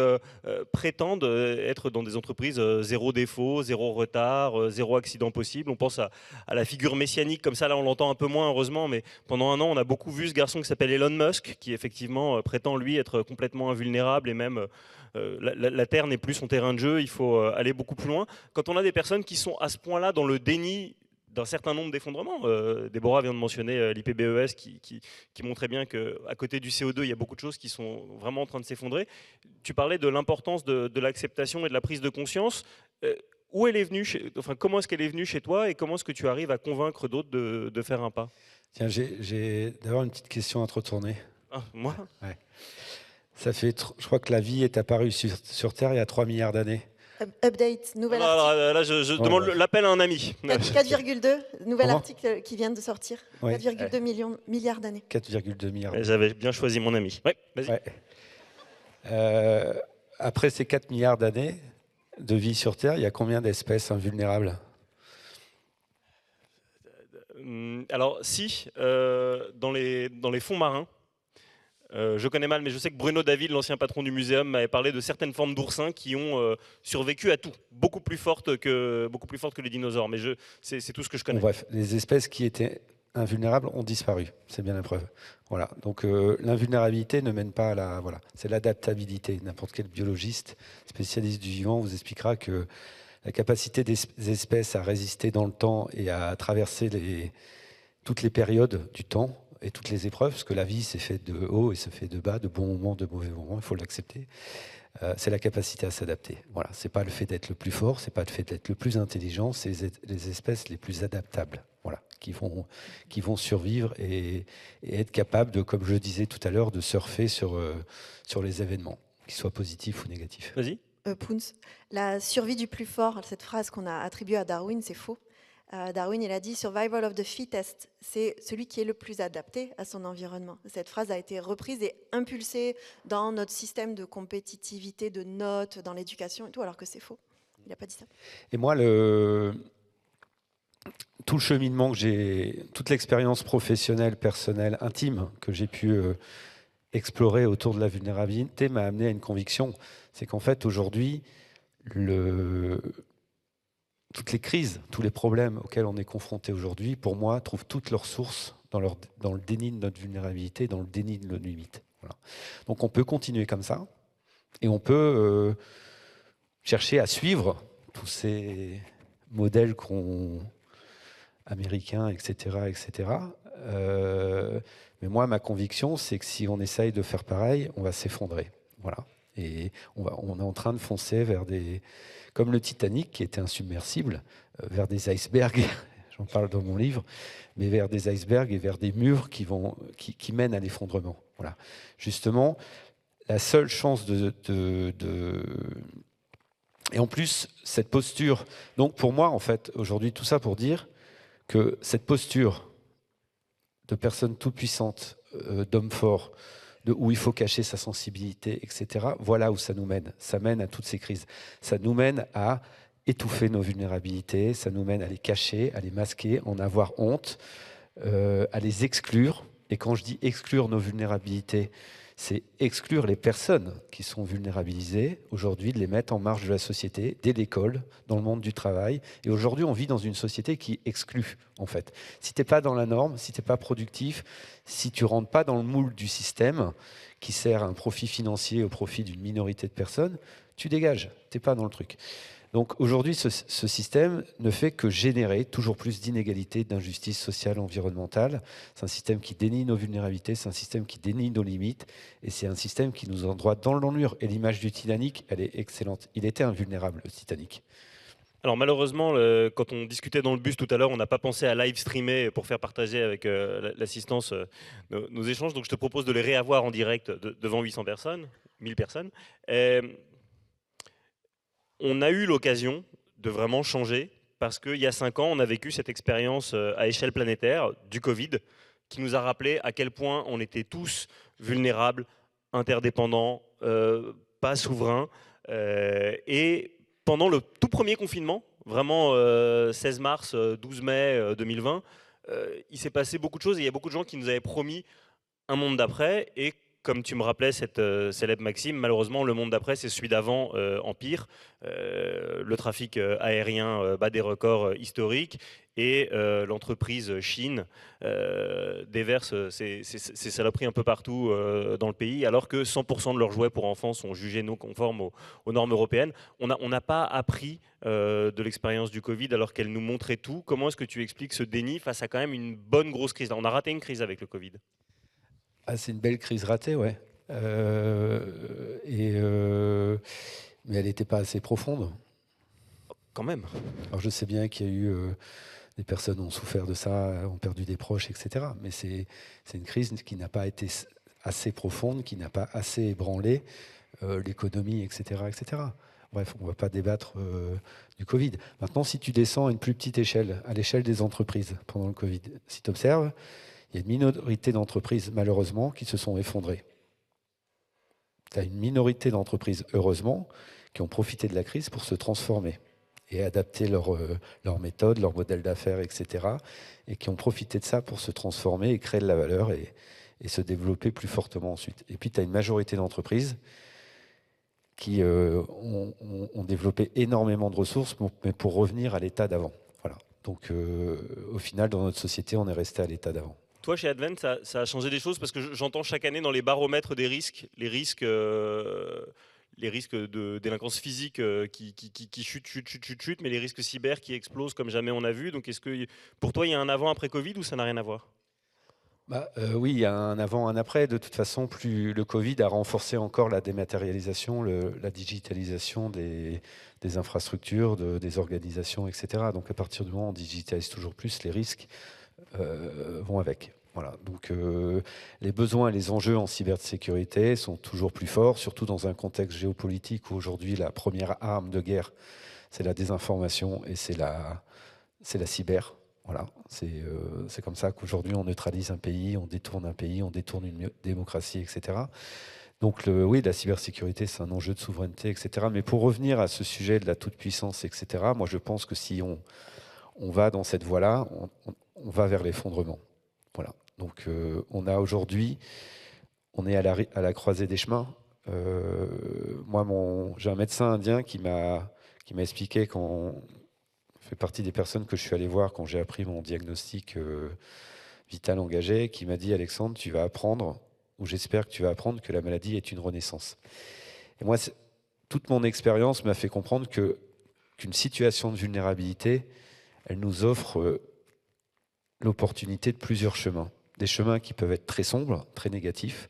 prétendent être dans des entreprises zéro défaut, zéro retard, zéro accident possible. On pense à la figure messianique, comme ça, là on l'entend un peu moins heureusement, mais pendant un an on a beaucoup vu ce garçon qui s'appelle Elon Musk, qui effectivement prétend lui être complètement invulnérable et même la Terre n'est plus son terrain de jeu, il faut aller beaucoup plus loin. Quand on a des personnes qui sont à ce point-là dans le déni d'un certain nombre d'effondrements. Déborah vient de mentionner l'IPBES qui montrait bien qu'à côté du CO2, il y a beaucoup de choses qui sont vraiment en train de s'effondrer. Tu parlais de l'importance de l'acceptation et de la prise de conscience. Où elle est venue comment est-ce qu'elle est venue chez toi et comment est-ce que tu arrives à convaincre d'autres de faire un pas? Tiens, j'ai d'abord une petite question à te retourner. Ah, moi? Ouais. Ça fait, je crois que la vie est apparue sur Terre il y a 3 milliards d'années. Update, nouvel article. Là, je demande l'appel à un ami. 4,2, nouvel article qui vient de sortir. 4,2 milliards d'années. 4,2 milliards. J'avais bien choisi mon ami. Ouais, vas-y. Ouais. Après ces 4 milliards d'années de vie sur Terre, il y a combien d'espèces invulnérables? Alors, dans les fonds marins, je connais mal, mais je sais que Bruno David, l'ancien patron du muséum, m'avait parlé de certaines formes d'oursins qui ont survécu à tout, beaucoup plus fortes que les dinosaures. Mais c'est tout ce que je connais. Bon, bref, les espèces qui étaient invulnérables ont disparu. C'est bien la preuve. Voilà. Donc l'invulnérabilité ne mène pas à la. Voilà. C'est l'adaptabilité. N'importe quel biologiste, spécialiste du vivant, vous expliquera que la capacité des espèces à résister dans le temps et à traverser toutes les périodes du temps et toutes les épreuves, parce que la vie c'est fait de haut et c'est fait de bas, de bons moments, de mauvais moments, il faut l'accepter. C'est la capacité à s'adapter. Voilà, c'est pas le fait d'être le plus fort, c'est pas le fait d'être le plus intelligent, c'est les espèces les plus adaptables, voilà, qui vont survivre et être capables de, comme je le disais tout à l'heure, de surfer sur les événements, qu'ils soient positifs ou négatifs. Vas-y. Poons, la survie du plus fort, cette phrase qu'on a attribuée à Darwin, c'est faux. Darwin, il a dit « survival of the fittest », c'est celui qui est le plus adapté à son environnement. Cette phrase a été reprise et impulsée dans notre système de compétitivité, de notes, dans l'éducation et tout, alors que c'est faux. Il n'a pas dit ça. Et moi, tout le cheminement que j'ai, toute l'expérience professionnelle, personnelle, intime que j'ai pu explorer autour de la vulnérabilité m'a amené à une conviction, c'est qu'en fait, aujourd'hui, toutes les crises, tous les problèmes auxquels on est confronté aujourd'hui, pour moi, trouvent toute leur source dans le déni de notre vulnérabilité, dans le déni de nos limites. Voilà. Donc on peut continuer comme ça, et on peut chercher à suivre tous ces modèles américains, etc. etc. Mais moi, ma conviction, c'est que si on essaye de faire pareil, on va s'effondrer. Voilà. Et on est en train de foncer vers comme le Titanic, qui était insubmersible, vers des icebergs, j'en parle dans mon livre, mais vers des icebergs et vers des murs qui mènent à l'effondrement. Voilà. Justement, la seule chance Et en plus, cette posture... Donc pour moi, en fait, aujourd'hui, tout ça pour dire que cette posture de personne toute puissante, d'homme fort, où il faut cacher sa sensibilité, etc., voilà où ça nous mène. Ça mène à toutes ces crises. Ça nous mène à étouffer nos vulnérabilités, ça nous mène à les cacher, à les masquer, en avoir honte, à les exclure. Et quand je dis exclure nos vulnérabilités, c'est exclure les personnes qui sont vulnérabilisées, aujourd'hui, de les mettre en marge de la société, dès l'école, dans le monde du travail. Et aujourd'hui, on vit dans une société qui exclut, en fait. Si tu n'es pas dans la norme, si tu n'es pas productif, si tu ne rentres pas dans le moule du système qui sert à un profit financier au profit d'une minorité de personnes, tu dégages, tu n'es pas dans le truc. Donc aujourd'hui, ce système ne fait que générer toujours plus d'inégalités, d'injustices sociales, environnementales. C'est un système qui dénie nos vulnérabilités, c'est un système qui dénie nos limites, et c'est un système qui nous endroit dans le mur. Et l'image du Titanic, elle est excellente. Il était invulnérable, le Titanic. Alors malheureusement, quand on discutait dans le bus tout à l'heure, on n'a pas pensé à live streamer pour faire partager avec l'assistance nos échanges. Donc je te propose de les réavoir en direct devant 800 personnes, 1000 personnes. On a eu l'occasion de vraiment changer parce qu'il y a 5 ans, on a vécu cette expérience à échelle planétaire du Covid qui nous a rappelé à quel point on était tous vulnérables, interdépendants, pas souverains. Et pendant le tout premier confinement, vraiment 16 mars, 12 mai 2020, il s'est passé beaucoup de choses et il y a beaucoup de gens qui nous avaient promis un monde d'après. Et comme tu me rappelais cette célèbre maxime, malheureusement, le monde d'après, c'est celui d'avant en pire. Le trafic aérien bat des records historiques et l'entreprise Chine déverse ses saloperies un peu partout dans le pays, alors que 100% de leurs jouets pour enfants sont jugés non conformes aux normes européennes. On n'a pas appris de l'expérience du Covid alors qu'elle nous montrait tout. Comment est-ce que tu expliques ce déni face à quand même une bonne grosse crise? Là, on a raté une crise avec le Covid. Ah, c'est une belle crise ratée, ouais. Mais elle n'était pas assez profonde. Quand même. Alors je sais bien qu'il y a eu des personnes qui ont souffert de ça, ont perdu des proches, etc. Mais c'est une crise qui n'a pas été assez profonde, qui n'a pas assez ébranlé l'économie, etc., etc. Bref, on ne va pas débattre du Covid. Maintenant, si tu descends à une plus petite échelle, à l'échelle des entreprises pendant le Covid, si tu observes, il y a une minorité d'entreprises, malheureusement, qui se sont effondrées. Tu as une minorité d'entreprises, heureusement, qui ont profité de la crise pour se transformer et adapter leur méthode, leur modèle d'affaires, etc. Et qui ont profité de ça pour se transformer et créer de la valeur et se développer plus fortement ensuite. Et puis, tu as une majorité d'entreprises qui ont développé énormément de ressources, mais pour revenir à l'état d'avant. Voilà. Donc, au final, dans notre société, on est resté à l'état d'avant. Toi, chez Advent, ça a changé des choses parce que j'entends chaque année dans les baromètres des risques, les risques de délinquance physique qui chutent, mais les risques cyber qui explosent comme jamais on a vu. Donc, est-ce que pour toi, il y a un avant après Covid ou ça n'a rien à voir? Oui, il y a un avant, un après. De toute façon, le Covid a renforcé encore la dématérialisation, la digitalisation des infrastructures, des organisations, etc. Donc, à partir du moment où on digitalise toujours plus, les risques vont avec. Voilà. Donc les besoins et les enjeux en cybersécurité sont toujours plus forts, surtout dans un contexte géopolitique où aujourd'hui la première arme de guerre, c'est la désinformation et c'est la cyber. Voilà. C'est comme ça qu'aujourd'hui on neutralise un pays, on détourne une démocratie, etc. Donc oui, la cybersécurité, c'est un enjeu de souveraineté, etc. Mais pour revenir à ce sujet de la toute-puissance, etc., moi je pense que si on va dans cette voie-là, on va vers l'effondrement. Voilà. Donc on est à la croisée des chemins. Moi, j'ai un médecin indien qui m'a expliqué, quand fait partie des personnes que je suis allé voir quand j'ai appris mon diagnostic vital engagé, qui m'a dit: Alexandre, tu vas apprendre, ou j'espère que tu vas apprendre, que la maladie est une renaissance. Et moi, toute mon expérience m'a fait comprendre qu'une situation de vulnérabilité, elle nous offre l'opportunité de plusieurs chemins. Des chemins qui peuvent être très sombres, très négatifs.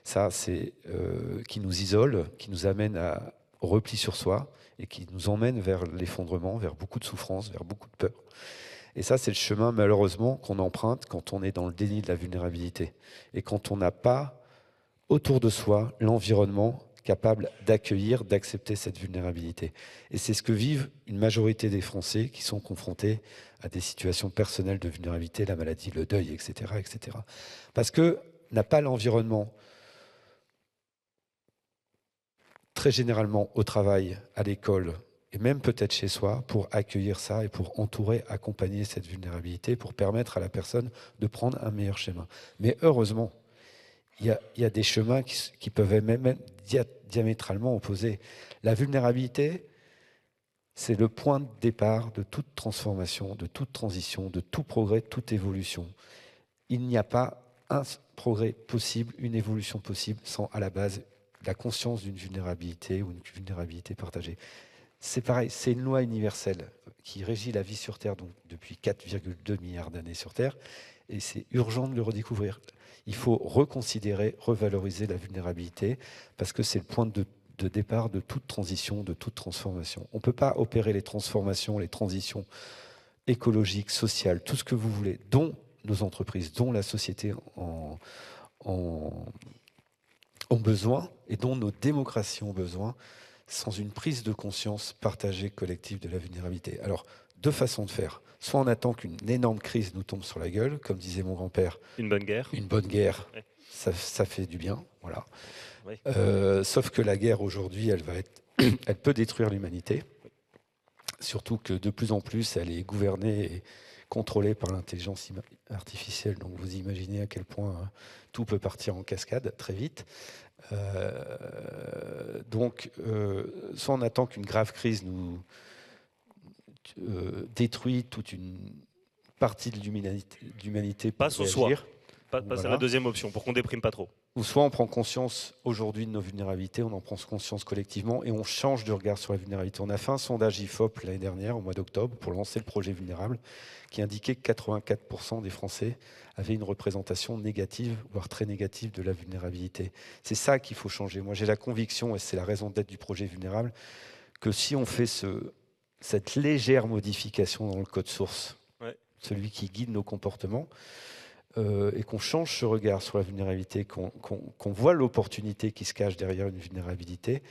Ça, c'est qui nous isole, qui nous amène au repli sur soi et qui nous emmène vers l'effondrement, vers beaucoup de souffrance, vers beaucoup de peur. Et ça, c'est le chemin, malheureusement, qu'on emprunte quand on est dans le déni de la vulnérabilité et quand on n'a pas autour de soi l'environnement capable d'accueillir, d'accepter cette vulnérabilité. Et c'est ce que vivent une majorité des Français qui sont confrontés à des situations personnelles de vulnérabilité, la maladie, le deuil, etc. etc. Parce que n'a pas l'environnement, très généralement au travail, à l'école, et même peut-être chez soi, pour accueillir ça et pour entourer, accompagner cette vulnérabilité, pour permettre à la personne de prendre un meilleur chemin. Mais heureusement, il y a des chemins qui peuvent même être diamétralement opposés. La vulnérabilité, c'est le point de départ de toute transformation, de toute transition, de tout progrès, de toute évolution. Il n'y a pas un progrès possible, une évolution possible, sans à la base la conscience d'une vulnérabilité ou une vulnérabilité partagée. C'est pareil, c'est une loi universelle qui régit la vie sur Terre donc depuis 4,2 milliards d'années sur Terre, et c'est urgent de le redécouvrir. Il faut reconsidérer, revaloriser la vulnérabilité, parce que c'est le point de départ de toute transition, de toute transformation. On ne peut pas opérer les transformations, les transitions écologiques, sociales, tout ce que vous voulez, dont nos entreprises, dont la société ont besoin, et dont nos démocraties ont besoin, sans une prise de conscience partagée, collective de la vulnérabilité. Alors, deux façons de faire. Soit on attend qu'une énorme crise nous tombe sur la gueule, comme disait mon grand-père. Une bonne guerre. Une bonne guerre, ouais. ça fait du bien, voilà. Oui. Sauf que la guerre aujourd'hui, elle peut détruire l'humanité. Surtout que de plus en plus, elle est gouvernée et contrôlée par l'intelligence artificielle. Donc vous imaginez à quel point tout peut partir en cascade très vite. Donc, soit on attend qu'une grave crise nous détruit toute une partie de l'humanité. Passe au soir. Passe voilà. à la deuxième option, pour qu'on déprime pas trop. Ou soit on prend conscience aujourd'hui de nos vulnérabilités, on en prend conscience collectivement et on change de regard sur la vulnérabilité. On a fait un sondage IFOP l'année dernière, au mois d'octobre, pour lancer le projet Vulnérable, qui indiquait que 84% des Français avaient une représentation négative, voire très négative, de la vulnérabilité. C'est ça qu'il faut changer. Moi, j'ai la conviction, et c'est la raison d'être du projet Vulnérable, que si on fait cette légère modification dans le code source, ouais, celui qui guide nos comportements, et qu'on change ce regard sur la vulnérabilité, qu'on voit l'opportunité qui se cache derrière une vulnérabilité,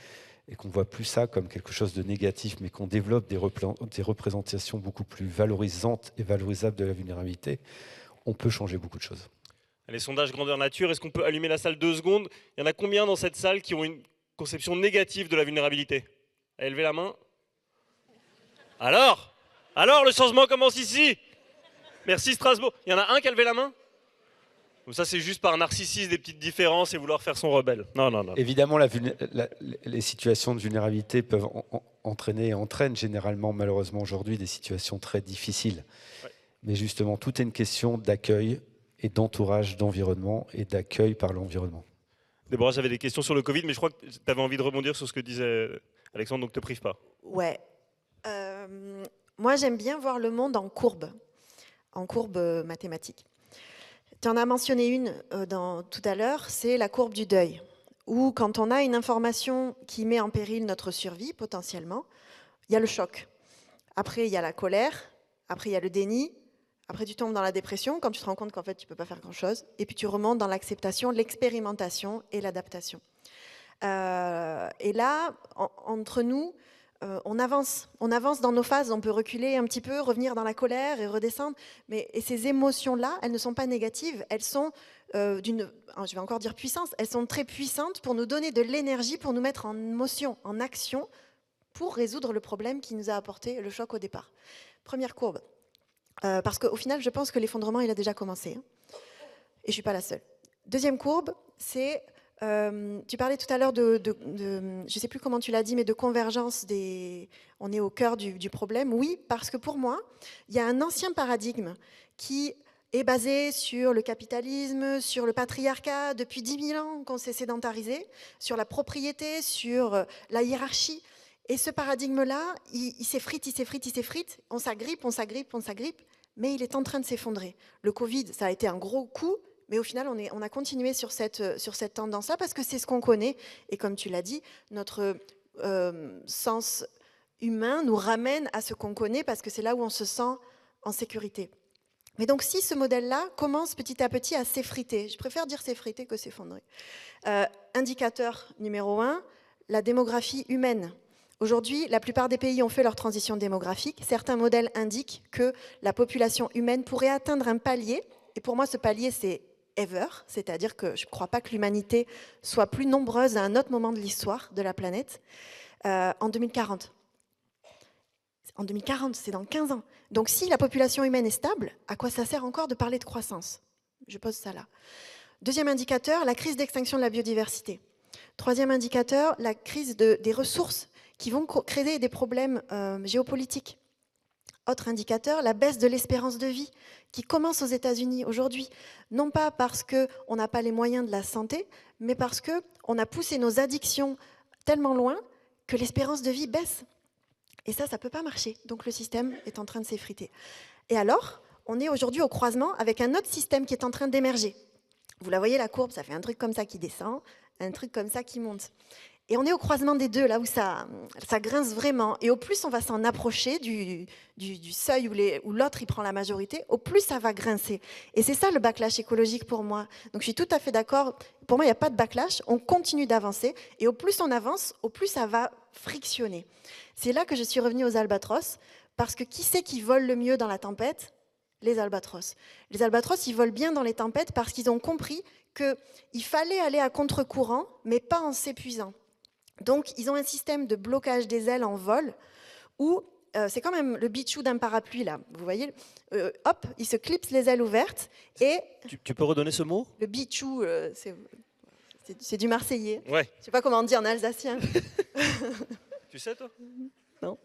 et qu'on ne voit plus ça comme quelque chose de négatif, mais qu'on développe des représentations beaucoup plus valorisantes et valorisables de la vulnérabilité, on peut changer beaucoup de choses. Les sondages grandeur nature, est-ce qu'on peut allumer la salle 2 secondes? Il y en a combien dans cette salle qui ont une conception négative de la vulnérabilité? Allez, levez la main. Alors, le changement commence ici. Merci Strasbourg. Il y en a un qui a levé la main? Ou ça, c'est juste par narcissisme, des petites différences et vouloir faire son rebelle? Non. Évidemment, les situations de vulnérabilité peuvent entraîner et entraînent généralement, malheureusement aujourd'hui, des situations très difficiles. Ouais. Mais justement, tout est une question d'accueil et d'entourage, d'environnement et d'accueil par l'environnement. Déborah, j'avais des questions sur le Covid, mais je crois que tu avais envie de rebondir sur ce que disait Alexandre, donc ne te prive pas. Ouais. Moi, j'aime bien voir le monde en courbe mathématique. Tu en as mentionné une tout à l'heure, c'est la courbe du deuil, où quand on a une information qui met en péril notre survie, potentiellement, il y a le choc. Après, il y a la colère, après, il y a le déni, après, tu tombes dans la dépression, quand tu te rends compte qu'en fait, tu ne peux pas faire grand-chose, et puis tu remontes dans l'acceptation, l'expérimentation et l'adaptation. Et là, entre nous, on avance dans nos phases, on peut reculer un petit peu, revenir dans la colère et redescendre. Et ces émotions-là, elles ne sont pas négatives, elles sont je vais encore dire puissance, elles sont très puissantes pour nous donner de l'énergie, pour nous mettre en motion, en action, pour résoudre le problème qui nous a apporté le choc au départ. Première courbe. Parce qu'au final, je pense que l'effondrement, il a déjà commencé. Et je ne suis pas la seule. Deuxième courbe, c'est Tu parlais tout à l'heure je ne sais plus comment tu l'as dit, mais de convergence on est au cœur du problème. Oui, parce que pour moi, il y a un ancien paradigme qui est basé sur le capitalisme, sur le patriarcat, depuis 10 000 ans qu'on s'est sédentarisé, sur la propriété, sur la hiérarchie. Et ce paradigme-là, il s'effrite, il s'effrite, il s'effrite. On s'agrippe, on s'agrippe, on s'agrippe, mais il est en train de s'effondrer. Le Covid, ça a été un gros coup, mais au final, on a continué sur cette tendance-là parce que c'est ce qu'on connaît. Et comme tu l'as dit, notre sens humain nous ramène à ce qu'on connaît parce que c'est là où on se sent en sécurité. Mais donc, si ce modèle-là commence petit à petit à s'effriter, je préfère dire s'effriter que s'effondrer. Indicateur numéro 1, la démographie humaine. Aujourd'hui, la plupart des pays ont fait leur transition démographique. Certains modèles indiquent que la population humaine pourrait atteindre un palier. Et pour moi, ce palier, c'est ever, c'est-à-dire que je ne crois pas que l'humanité soit plus nombreuse à un autre moment de l'histoire de la planète, en 2040. En 2040, c'est dans 15 ans. Donc si la population humaine est stable, à quoi ça sert encore de parler de croissance? Je pose ça là. Deuxième indicateur, la crise d'extinction de la biodiversité. Troisième indicateur, la crise des ressources qui vont créer des problèmes géopolitiques. Autre indicateur, la baisse de l'espérance de vie qui commence aux États-Unis aujourd'hui, non pas parce qu'on n'a pas les moyens de la santé, mais parce qu'on a poussé nos addictions tellement loin que l'espérance de vie baisse. Et ça ne peut pas marcher. Donc le système est en train de s'effriter. Et alors, on est aujourd'hui au croisement avec un autre système qui est en train d'émerger. Vous la voyez, la courbe, ça fait un truc comme ça qui descend, un truc comme ça qui monte. Et on est au croisement des deux, là où ça grince vraiment. Et au plus on va s'en approcher du seuil où l'autre il prend la majorité, au plus ça va grincer. Et c'est ça le backlash écologique pour moi. Donc je suis tout à fait d'accord. Pour moi, il n'y a pas de backlash. On continue d'avancer. Et au plus on avance, au plus ça va frictionner. C'est là que je suis revenue aux albatros. Parce que qui c'est qui vole le mieux dans la tempête? Les albatros. Les albatros, ils volent bien dans les tempêtes parce qu'ils ont compris qu'il fallait aller à contre-courant, mais pas en s'épuisant. Donc, ils ont un système de blocage des ailes en vol où c'est quand même le bichou d'un parapluie, là. Vous voyez, hop, ils se clipsent les ailes ouvertes et... Tu peux redonner ce mot? Le bichou, c'est du marseillais. Ouais. Je ne sais pas comment on dit en alsacien. Tu sais, toi? Non.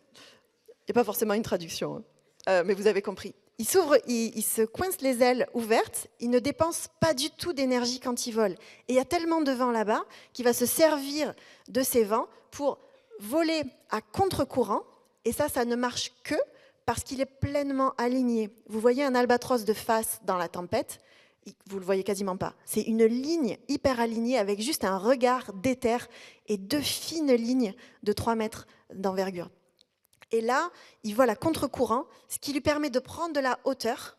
Il n'y a pas forcément une traduction, hein. Mais vous avez compris. Ils s'ouvrent, ils se coincent les ailes ouvertes, ils ne dépensent pas du tout d'énergie quand ils volent. Et il y a tellement de vent là-bas qu'il va se servir de ces vents pour voler à contre-courant. Et ça ne marche que parce qu'il est pleinement aligné. Vous voyez un albatros de face dans la tempête, vous ne le voyez quasiment pas. C'est une ligne hyper alignée avec juste un regard d'éther et 2 fines lignes de 3 mètres d'envergure. Et là, il vole à contre-courant, ce qui lui permet de prendre de la hauteur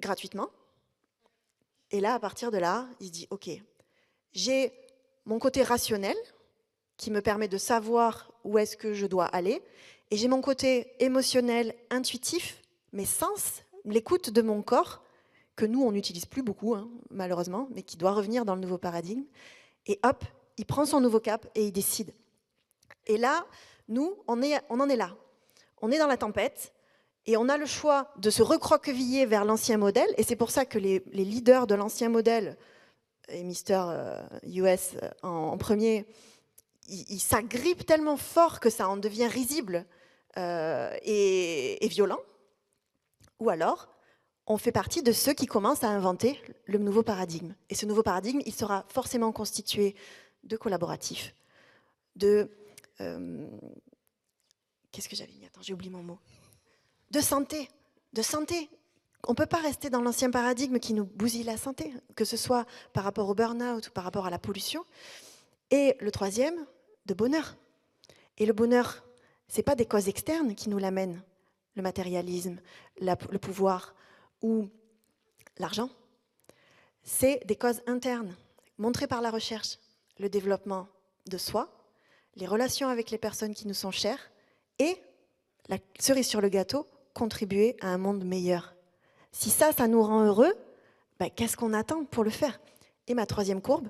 gratuitement. Et là, à partir de là, il se dit, OK, j'ai mon côté rationnel qui me permet de savoir où est-ce que je dois aller. Et j'ai mon côté émotionnel, intuitif, mes sens, l'écoute de mon corps, que nous, on n'utilise plus beaucoup, hein, malheureusement, mais qui doit revenir dans le nouveau paradigme. Et hop, il prend son nouveau cap et il décide. Et là, nous, on en est là. On est dans la tempête et on a le choix de se recroqueviller vers l'ancien modèle. Et c'est pour ça que les leaders de l'ancien modèle, et Mister US en premier, ils s'agrippent tellement fort que ça en devient risible et violent. Ou alors, on fait partie de ceux qui commencent à inventer le nouveau paradigme. Et ce nouveau paradigme, il sera forcément constitué de collaboratifs, de... qu'est-ce que j'avais mis? Attends, j'ai oublié mon mot. De santé. On ne peut pas rester dans l'ancien paradigme qui nous bousille la santé, que ce soit par rapport au burn-out ou par rapport à la pollution. Et le troisième, de bonheur. Et le bonheur, ce n'est pas des causes externes qui nous l'amènent, le matérialisme, le pouvoir ou l'argent. C'est des causes internes, montrées par la recherche, le développement de soi, les relations avec les personnes qui nous sont chères et, la cerise sur le gâteau, contribuer à un monde meilleur. Si ça nous rend heureux, qu'est-ce qu'on attend pour le faire? Et ma troisième courbe,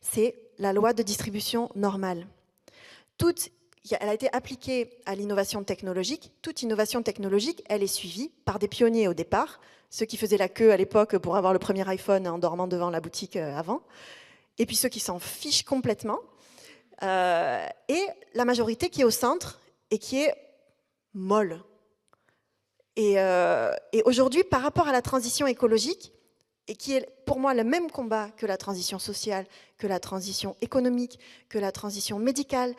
c'est la loi de distribution normale. Toute elle a été appliquée à l'innovation technologique. Toute innovation technologique, elle est suivie par des pionniers au départ, ceux qui faisaient la queue à l'époque pour avoir le premier iPhone en dormant devant la boutique avant, et puis ceux qui s'en fichent complètement, et la majorité qui est au centre et qui est molle. Et aujourd'hui, par rapport à la transition écologique, et qui est pour moi le même combat que la transition sociale, que la transition économique, que la transition médicale,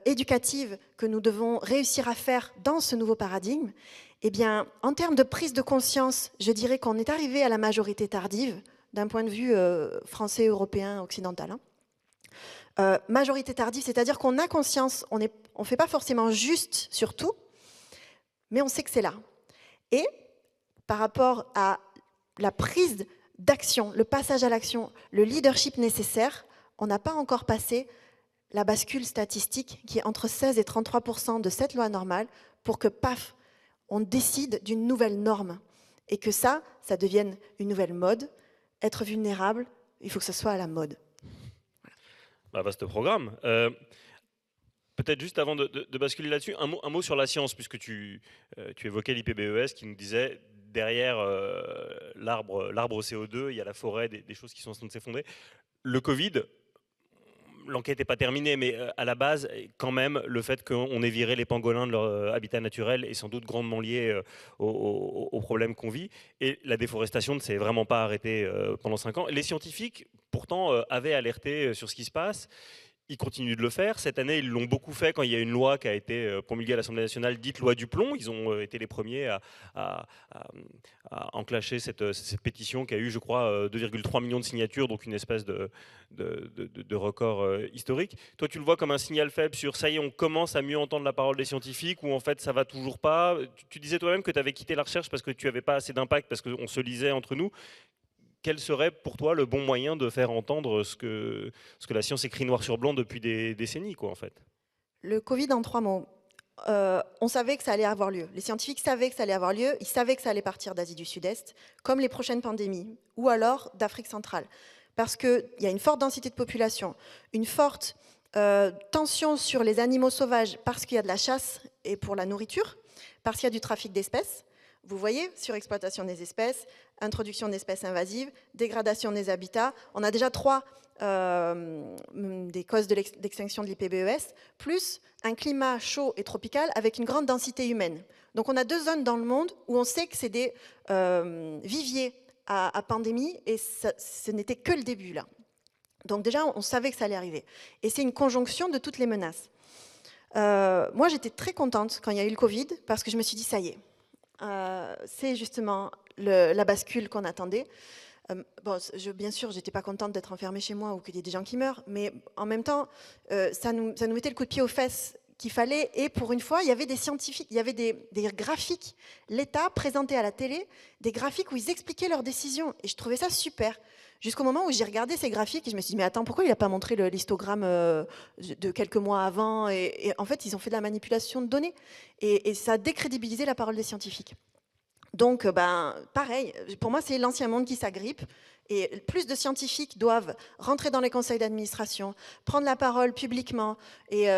éducative, que nous devons réussir à faire dans ce nouveau paradigme, eh bien, en termes de prise de conscience, je dirais qu'on est arrivé à la majorité tardive, d'un point de vue français, européen, occidental. Majorité tardive, c'est-à-dire qu'on a conscience, on ne fait pas forcément juste sur tout, mais on sait que c'est là. Et par rapport à la prise d'action, le passage à l'action, le leadership nécessaire, on n'a pas encore passé la bascule statistique qui est entre 16 et 33% de cette loi normale pour que, paf, on décide d'une nouvelle norme et que ça devienne une nouvelle mode. Être vulnérable, il faut que ce soit à la mode. Bah, vaste programme. Peut-être juste avant de basculer là-dessus, un mot sur la science, puisque tu évoquais l'IPBES qui nous disait derrière l'arbre au CO2, il y a la forêt, des choses qui sont en train de s'effondrer. Le Covid, l'enquête n'est pas terminée, mais à la base, quand même, le fait qu'on ait viré les pangolins de leur habitat naturel est sans doute grandement lié aux problèmes qu'on vit. Et la déforestation ne s'est vraiment pas arrêtée pendant 5 ans. Les scientifiques, pourtant, avaient alerté sur ce qui se passe. Ils continuent de le faire. Cette année, ils l'ont beaucoup fait quand il y a une loi qui a été promulguée à l'Assemblée nationale, dite loi du plomb. Ils ont été les premiers à enclencher cette pétition qui a eu, je crois, 2,3 millions de signatures, donc une espèce de record historique. Toi, tu le vois comme un signal faible sur ça y est, on commence à mieux entendre la parole des scientifiques, ou en fait, ça va toujours pas. Tu disais toi-même que tu avais quitté la recherche parce que tu n'avais pas assez d'impact, parce qu'on se lisait entre nous. Quel serait pour toi le bon moyen de faire entendre ce que la science écrit noir sur blanc depuis des décennies, quoi, en fait? Le Covid en 3 mots. On savait que ça allait avoir lieu. Les scientifiques savaient que ça allait avoir lieu. Ils savaient que ça allait partir d'Asie du Sud-Est, comme les prochaines pandémies, ou alors d'Afrique centrale. Parce qu'il y a une forte densité de population, une forte tension sur les animaux sauvages, parce qu'il y a de la chasse et pour la nourriture, parce qu'il y a du trafic d'espèces. Vous voyez, surexploitation des espèces, introduction d'espèces invasives, dégradation des habitats. On a déjà 3 des causes d'extinction de l'IPBES, plus un climat chaud et tropical avec une grande densité humaine. Donc on a 2 zones dans le monde où on sait que c'est des viviers à pandémie, et ce n'était que le début là. Donc déjà, on savait que ça allait arriver. Et c'est une conjonction de toutes les menaces. Moi, j'étais très contente quand il y a eu le Covid, parce que je me suis dit, ça y est. C'est justement la bascule qu'on attendait. Bon, bien sûr, j'étais pas contente d'être enfermée chez moi ou qu'il y ait des gens qui meurent, mais en même temps, ça nous mettait le coup de pied aux fesses qu'il fallait. Et pour une fois, il y avait des scientifiques, il y avait des graphiques. L'État présentait à la télé des graphiques où ils expliquaient leurs décisions. Et je trouvais ça super. Jusqu'au moment où j'ai regardé ces graphiques et je me suis dit, mais attends, pourquoi il n'a pas montré l'histogramme de quelques mois avant, et en fait, ils ont fait de la manipulation de données. Et ça a décrédibilisé la parole des scientifiques. Donc, pareil, pour moi, c'est l'ancien monde qui s'agrippe. Et plus de scientifiques doivent rentrer dans les conseils d'administration, prendre la parole publiquement. Et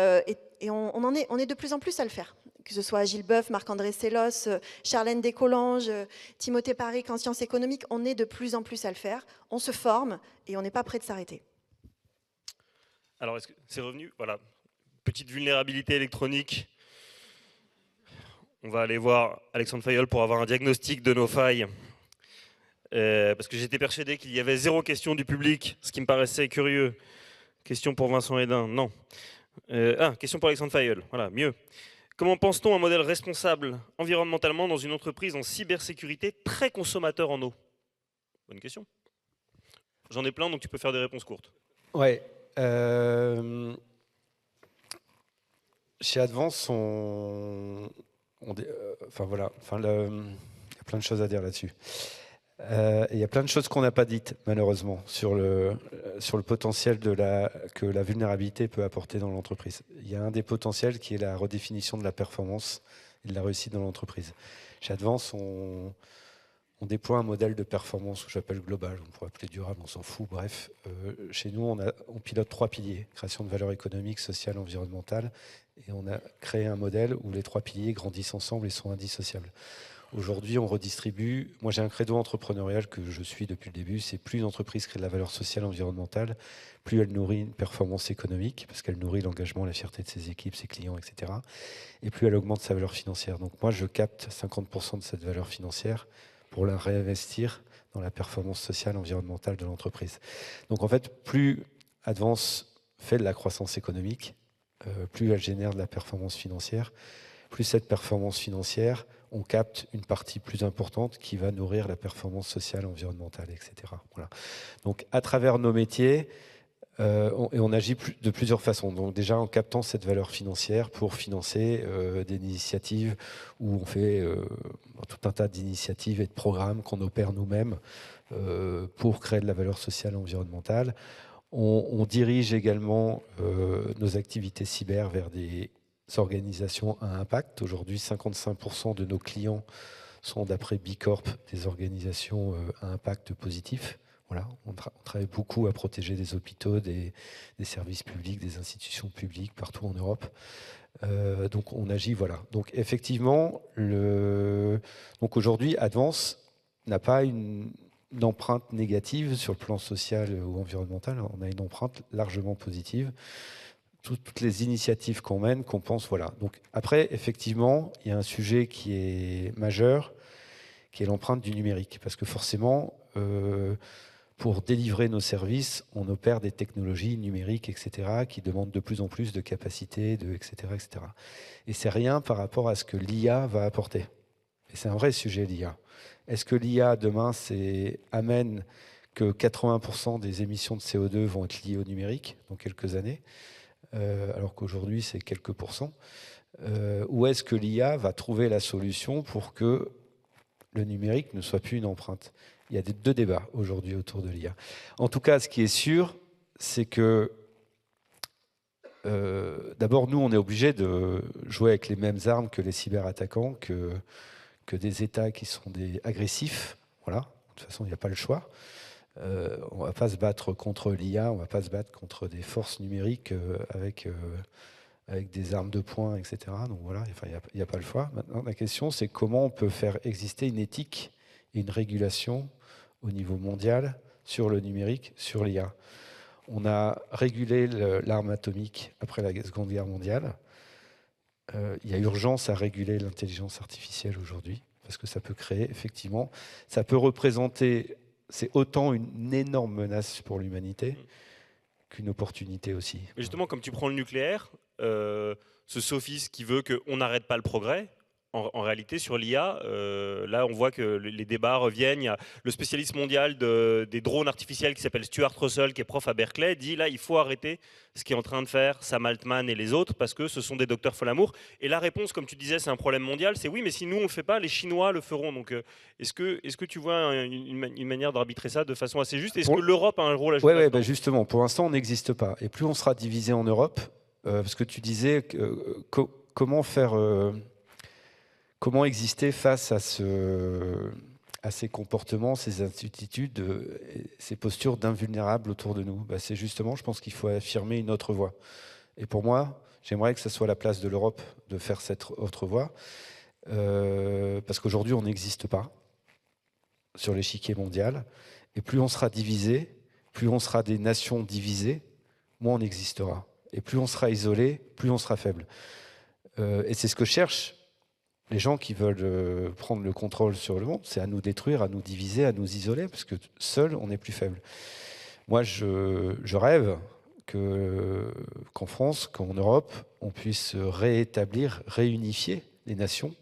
on est de plus en plus à le faire. Que ce soit Gilles Boeuf, Marc-André Sellos, Charlène Descollanges, Timothée Paric en sciences économiques, on est de plus en plus à le faire. On se forme et on n'est pas prêt de s'arrêter. Alors, est-ce que c'est revenu? Voilà, petite vulnérabilité électronique. On va aller voir Alexandre Fayolle pour avoir un diagnostic de nos failles. Parce que j'étais persuadé qu'il y avait 0 question du public, ce qui me paraissait curieux. Question pour Vincent Hédin, non. Question pour Alexandre Fayolle, voilà, mieux. Comment pense-t-on un modèle responsable environnementalement dans une entreprise en cybersécurité très consommateur en eau? Bonne question. J'en ai plein, donc tu peux faire des réponses courtes. Ouais. Chez Advance, enfin voilà, il y a plein de choses à dire là-dessus. Il y a plein de choses qu'on n'a pas dites, malheureusement, sur le potentiel que la vulnérabilité peut apporter dans l'entreprise. Il y a un des potentiels qui est la redéfinition de la performance et de la réussite dans l'entreprise. Chez Advance, on on déploie un modèle de performance que j'appelle global, on pourrait appeler durable, on s'en fout, bref. Chez nous, on pilote 3 piliers, création de valeur économique, sociale, environnementale, et on a créé un modèle où les 3 piliers grandissent ensemble et sont indissociables. Aujourd'hui, on redistribue. Moi, j'ai un credo entrepreneurial que je suis depuis le début. C'est plus une entreprise crée de la valeur sociale, environnementale, plus elle nourrit une performance économique, parce qu'elle nourrit l'engagement, la fierté de ses équipes, ses clients, etc. Et plus elle augmente sa valeur financière. Donc moi, je capte 50% de cette valeur financière pour la réinvestir dans la performance sociale, environnementale de l'entreprise. Donc en fait, plus Advance fait de la croissance économique, plus elle génère de la performance financière, plus cette performance financière, on capte une partie plus importante qui va nourrir la performance sociale, environnementale, etc. Voilà. Donc à travers nos métiers, on agit de plusieurs façons. Donc déjà en captant cette valeur financière pour financer des initiatives où on fait tout un tas d'initiatives et de programmes qu'on opère nous-mêmes pour créer de la valeur sociale et environnementale. On dirige également nos activités cyber vers des organisations à impact. Aujourd'hui, 55% de nos clients sont, d'après Bicorp, des organisations à impact positif. Voilà, on travaille beaucoup à protéger des hôpitaux, des services publics, des institutions publiques partout en Europe. Donc on agit, voilà. Donc effectivement, donc aujourd'hui, Advance n'a pas une empreinte négative sur le plan social ou environnemental. On a une empreinte largement positive. Toutes les initiatives qu'on mène, qu'on pense, voilà. Donc après, effectivement, il y a un sujet qui est majeur, qui est l'empreinte du numérique, parce que forcément, pour délivrer nos services, on opère des technologies numériques, etc., qui demandent de plus en plus de capacités, etc., etc. Et c'est rien par rapport à ce que l'IA va apporter. Et c'est un vrai sujet, l'IA. Est-ce que l'IA, demain, amène que 80% des émissions de CO2 vont être liées au numérique dans quelques années, alors qu'aujourd'hui, c'est quelques pourcents, ou est-ce que l'IA va trouver la solution pour que le numérique ne soit plus une empreinte? Il y a 2 débats aujourd'hui autour de l'IA. En tout cas, ce qui est sûr, c'est que d'abord, nous, on est obligé de jouer avec les mêmes armes que les cyberattaquants, que des États qui sont agressifs. Voilà. De toute façon, il n'y a pas le choix. On ne va pas se battre contre l'IA, on ne va pas se battre contre des forces numériques avec des armes de poing, etc. Donc voilà, il n'y a pas le choix. Maintenant, la question, c'est comment on peut faire exister une éthique et une régulation au niveau mondial sur le numérique, sur l'IA. On a régulé l'arme atomique après la Seconde Guerre mondiale. Il y a urgence à réguler l'intelligence artificielle aujourd'hui, parce que ça peut créer, effectivement, ça peut représenter, c'est autant une énorme menace pour l'humanité qu'une opportunité aussi. Mais justement, comme tu prends le nucléaire, ce sophisme qui veut qu'on n'arrête pas le progrès, en réalité, sur l'IA, là, on voit que les débats reviennent. Il y a le spécialiste mondial des drones artificiels qui s'appelle Stuart Russell, qui est prof à Berkeley, dit là, il faut arrêter ce qu'est en train de faire Sam Altman et les autres, parce que ce sont des docteurs folamour. Et la réponse, comme tu disais, c'est un problème mondial, c'est oui, mais si nous, on ne le fait pas, les Chinois le feront. Donc, est-ce que tu vois une manière d'arbitrer ça de façon assez juste? Est-ce que l'Europe a un rôle à jouer? Oui, bah justement, pour l'instant, on n'existe pas. Et plus on sera divisé en Europe, parce que tu disais comment faire... Comment exister face à ces comportements, ces attitudes, ces postures d'invulnérables autour de nous? C'est justement, je pense qu'il faut affirmer une autre voie. Et pour moi, j'aimerais que ce soit la place de l'Europe de faire cette autre voie, parce qu'aujourd'hui, on n'existe pas sur l'échiquier mondial. Et plus on sera divisé, plus on sera des nations divisées, moins on existera. Et plus on sera isolé, plus on sera faible. Et c'est ce que cherchent les gens qui veulent prendre le contrôle sur le monde, c'est à nous détruire, à nous diviser, à nous isoler, parce que seul, on est plus faible. Moi, je rêve qu'en France, qu'en Europe, on puisse réétablir, réunifier les nations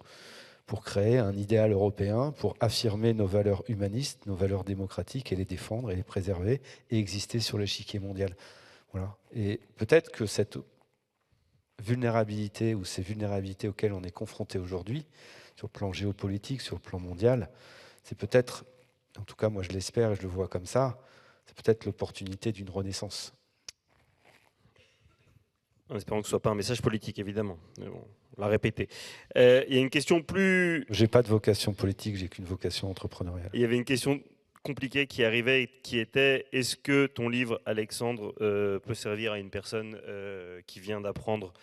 pour créer un idéal européen, pour affirmer nos valeurs humanistes, nos valeurs démocratiques, et les défendre et les préserver, et exister sur l'échiquier mondial. Voilà. Et peut-être que cette vulnérabilité ou ces vulnérabilités auxquelles on est confronté aujourd'hui, sur le plan géopolitique, sur le plan mondial, c'est peut-être, en tout cas moi je l'espère et je le vois comme ça, c'est peut-être l'opportunité d'une renaissance. En espérant que ce ne soit pas un message politique, évidemment. Mais bon, on l'a répété. Il y a une question plus... J'ai pas de vocation politique, j'ai qu'une vocation entrepreneuriale. Il y avait une question compliquée qui arrivait, qui était « Est-ce que ton livre, Alexandre, peut servir à une personne qui vient d'apprendre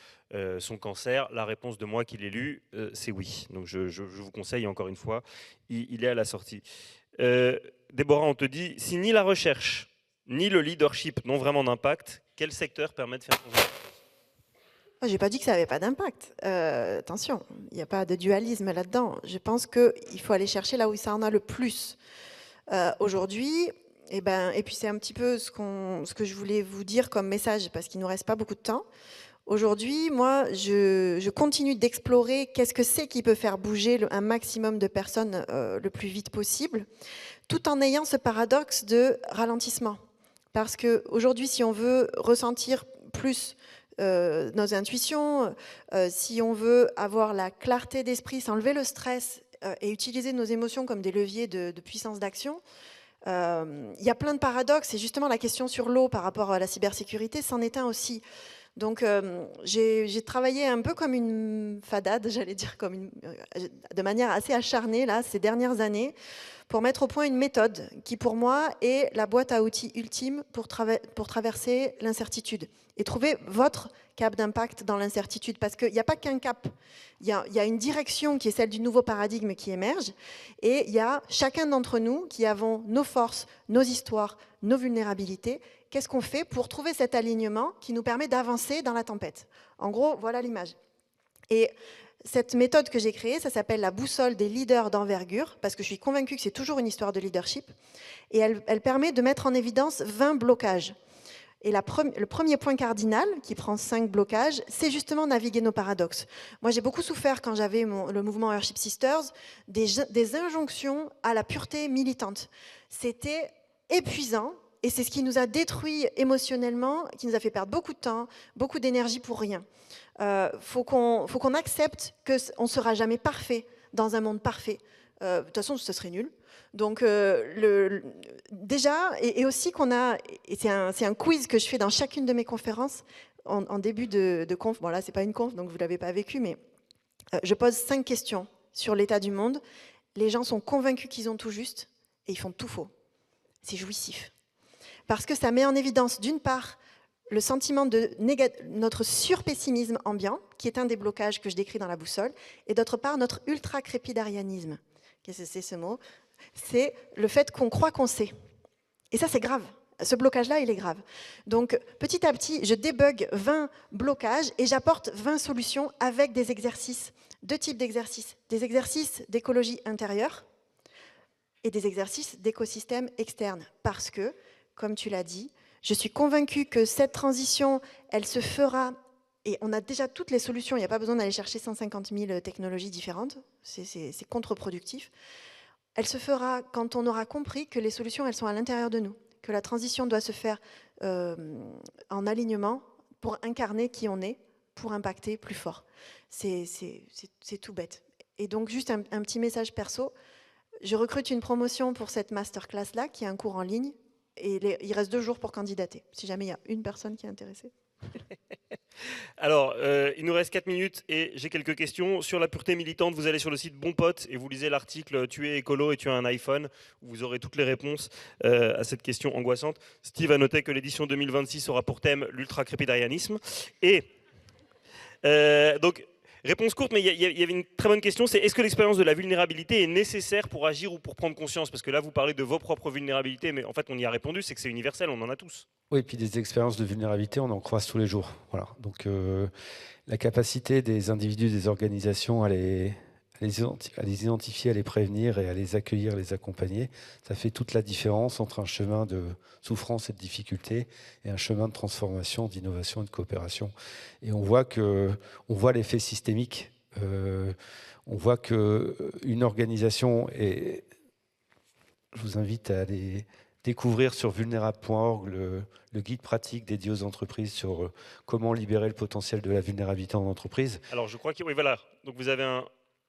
son cancer ?» La réponse de moi qui l'ai lu, c'est oui. Donc je vous conseille encore une fois, il est à la sortie. Déborah, on te dit « Si ni la recherche, ni le leadership n'ont vraiment d'impact, quel secteur permet de faire ton livre ?» Je n'ai pas dit que ça n'avait pas d'impact. Attention, il n'y a pas de dualisme là-dedans. Je pense qu'il faut aller chercher là où ça en a le plus. Aujourd'hui, et puis c'est un petit peu ce que je voulais vous dire comme message, parce qu'il ne nous reste pas beaucoup de temps. Aujourd'hui, moi, je continue d'explorer qu'est-ce que c'est qui peut faire bouger un maximum de personnes le plus vite possible, tout en ayant ce paradoxe de ralentissement. Parce qu'aujourd'hui, si on veut ressentir plus nos intuitions, si on veut avoir la clarté d'esprit, s'enlever le stress et utiliser nos émotions comme des leviers de puissance d'action, il y a plein de paradoxes. Et justement, la question sur l'eau par rapport à la cybersécurité, c'en est un aussi. Donc, j'ai travaillé un peu comme une fadade, j'allais dire, de manière assez acharnée là, ces dernières années, pour mettre au point une méthode qui, pour moi, est la boîte à outils ultime pour traverser l'incertitude et trouver votre cap d'impact dans l'incertitude. Parce qu'il n'y a pas qu'un cap, il y a une direction qui est celle du nouveau paradigme qui émerge, et il y a chacun d'entre nous qui avons nos forces, nos histoires, nos vulnérabilités. Qu'est-ce qu'on fait pour trouver cet alignement qui nous permet d'avancer dans la tempête? En gros, voilà l'image. Et cette méthode que j'ai créée, ça s'appelle la boussole des leaders d'envergure, parce que je suis convaincue que c'est toujours une histoire de leadership, et elle permet de mettre en évidence 20 blocages. Et le premier point cardinal, qui prend 5 blocages, c'est justement naviguer nos paradoxes. Moi, j'ai beaucoup souffert quand j'avais le mouvement Airship Sisters, des injonctions à la pureté militante. C'était épuisant, et c'est ce qui nous a détruits émotionnellement, qui nous a fait perdre beaucoup de temps, beaucoup d'énergie pour rien. Faut qu'on accepte qu'on ne sera jamais parfait dans un monde parfait. De toute façon, ce serait nul. Donc, déjà, et aussi qu'on a, et c'est un quiz que je fais dans chacune de mes conférences, en début de conf. Bon, là, c'est pas une conf, donc vous l'avez pas vécu, mais je pose 5 questions sur l'état du monde. Les gens sont convaincus qu'ils ont tout juste, et ils font tout faux. C'est jouissif. Parce que ça met en évidence, d'une part, le sentiment de notre surpessimisme ambiant, qui est un des blocages que je décris dans la boussole, et d'autre part, notre ultra-crépidarianisme. Qu'est-ce que c'est ce mot? C'est le fait qu'on croit qu'on sait. Et ça, c'est grave. Ce blocage-là, il est grave. Donc, petit à petit, je débug 20 blocages et j'apporte 20 solutions avec des exercices. 2 types d'exercices. Des exercices d'écologie intérieure et des exercices d'écosystème externe. Parce que, comme tu l'as dit, je suis convaincue que cette transition, elle se fera, et on a déjà toutes les solutions, il n'y a pas besoin d'aller chercher 150 000 technologies différentes, c'est contre-productif. Elle se fera quand on aura compris que les solutions, elles sont à l'intérieur de nous, que la transition doit se faire en alignement pour incarner qui on est, pour impacter plus fort. C'est tout bête. Et donc, juste un petit message perso, je recrute une promotion pour cette masterclass-là, qui est un cours en ligne, et il reste 2 jours pour candidater, si jamais il y a une personne qui est intéressée. Alors, il nous reste 4 minutes et j'ai quelques questions. Sur la pureté militante, vous allez sur le site Bon Pote et vous lisez l'article « Tu es écolo et tu as un iPhone » où vous aurez toutes les réponses à cette question angoissante. Steve a noté que l'édition 2026 aura pour thème l'ultra-crépidarianisme. Et donc, réponse courte, mais il y avait une très bonne question, c'est est-ce que l'expérience de la vulnérabilité est nécessaire pour agir ou pour prendre conscience? Parce que là, vous parlez de vos propres vulnérabilités, mais en fait, on y a répondu, c'est que c'est universel, on en a tous. Oui, et puis des expériences de vulnérabilité, on en croise tous les jours. Voilà. Donc, la capacité des individus, des organisations à les identifier, à les prévenir et à les accueillir, les accompagner, ça fait toute la différence entre un chemin de souffrance et de difficulté et un chemin de transformation, d'innovation et de coopération. Et on voit l'effet systémique. On voit qu'une organisation, et je vous invite à aller découvrir sur vulnérable.org le guide pratique dédié aux entreprises sur comment libérer le potentiel de la vulnérabilité en entreprise. Alors, je crois que oui, voilà. Donc, vous avez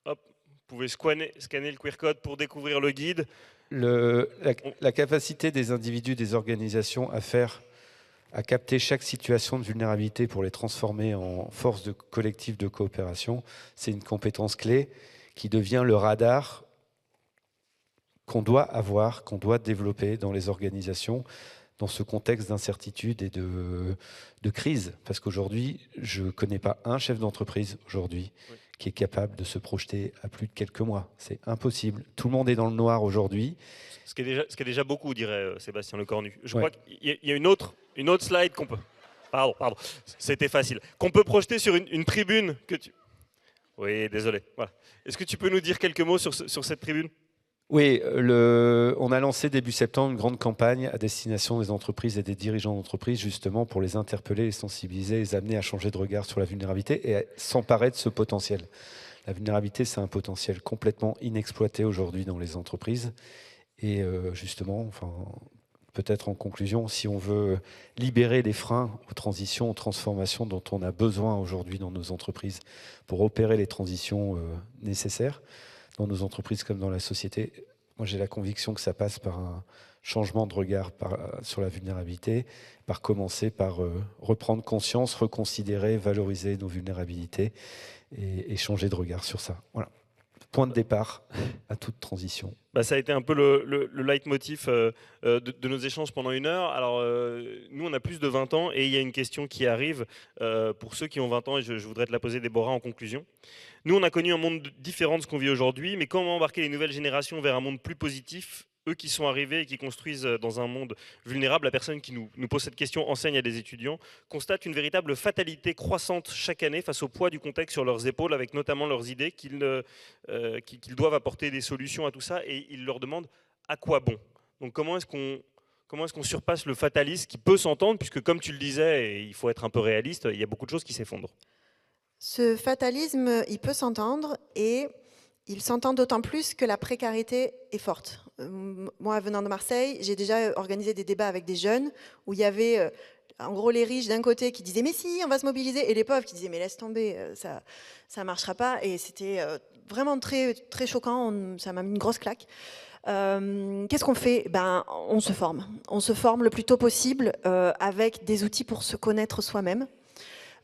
hop, vous pouvez scanner le QR code pour découvrir le guide. La capacité des individus, des organisations à faire à capter chaque situation de vulnérabilité pour les transformer en force collective de coopération, c'est une compétence clé qui devient le radar qu'on doit avoir, qu'on doit développer dans les organisations, dans ce contexte d'incertitude et de crise. Parce qu'aujourd'hui, je ne connais pas un chef d'entreprise aujourd'hui qui est capable de se projeter à plus de quelques mois. C'est impossible. Tout le monde est dans le noir aujourd'hui. Ce qui est déjà beaucoup, dirait Sébastien Lecornu. Je crois qu'il y a une autre slide qu'on peut... Pardon, c'était facile. Qu'on peut projeter sur une tribune que tu... Oui, désolé. Voilà. Est-ce que tu peux nous dire quelques mots sur cette tribune ? Oui, on a lancé début septembre une grande campagne à destination des entreprises et des dirigeants d'entreprises, justement pour les interpeller, les sensibiliser, les amener à changer de regard sur la vulnérabilité et à s'emparer de ce potentiel. La vulnérabilité, c'est un potentiel complètement inexploité aujourd'hui dans les entreprises. Et justement, peut-être en conclusion, si on veut libérer les freins aux transitions, aux transformations dont on a besoin aujourd'hui dans nos entreprises pour opérer les transitions nécessaires, dans nos entreprises comme dans la société, moi j'ai la conviction que ça passe par un changement de regard sur la vulnérabilité, par commencer par reprendre conscience, reconsidérer, valoriser nos vulnérabilités et changer de regard sur ça. Voilà. Point de départ à toute transition. Ça a été un peu le leitmotiv de nos échanges pendant 1 heure. Alors, nous, on a plus de 20 ans et il y a une question qui arrive pour ceux qui ont 20 ans et je voudrais te la poser, Déborah, en conclusion. Nous, on a connu un monde différent de ce qu'on vit aujourd'hui, mais comment embarquer les nouvelles générations vers un monde plus positif ? Eux qui sont arrivés et qui construisent dans un monde vulnérable, la personne qui nous pose cette question enseigne à des étudiants, constate une véritable fatalité croissante chaque année face au poids du contexte sur leurs épaules, avec notamment leurs idées, qu'ils doivent apporter des solutions à tout ça, et ils leur demandent à quoi bon. Donc comment est-ce qu'on surpasse le fatalisme qui peut s'entendre, puisque comme tu le disais, et il faut être un peu réaliste, il y a beaucoup de choses qui s'effondrent. Ce fatalisme, il peut s'entendre et il s'entend d'autant plus que la précarité est forte. Moi, venant de Marseille, j'ai déjà organisé des débats avec des jeunes où il y avait en gros les riches d'un côté qui disaient « mais si, on va se mobiliser » et les pauvres qui disaient « mais laisse tomber, ça ne marchera pas ». Et c'était vraiment très, très choquant, ça m'a mis une grosse claque. Qu'est-ce qu'on fait ? On se forme. On se forme le plus tôt possible avec des outils pour se connaître soi-même.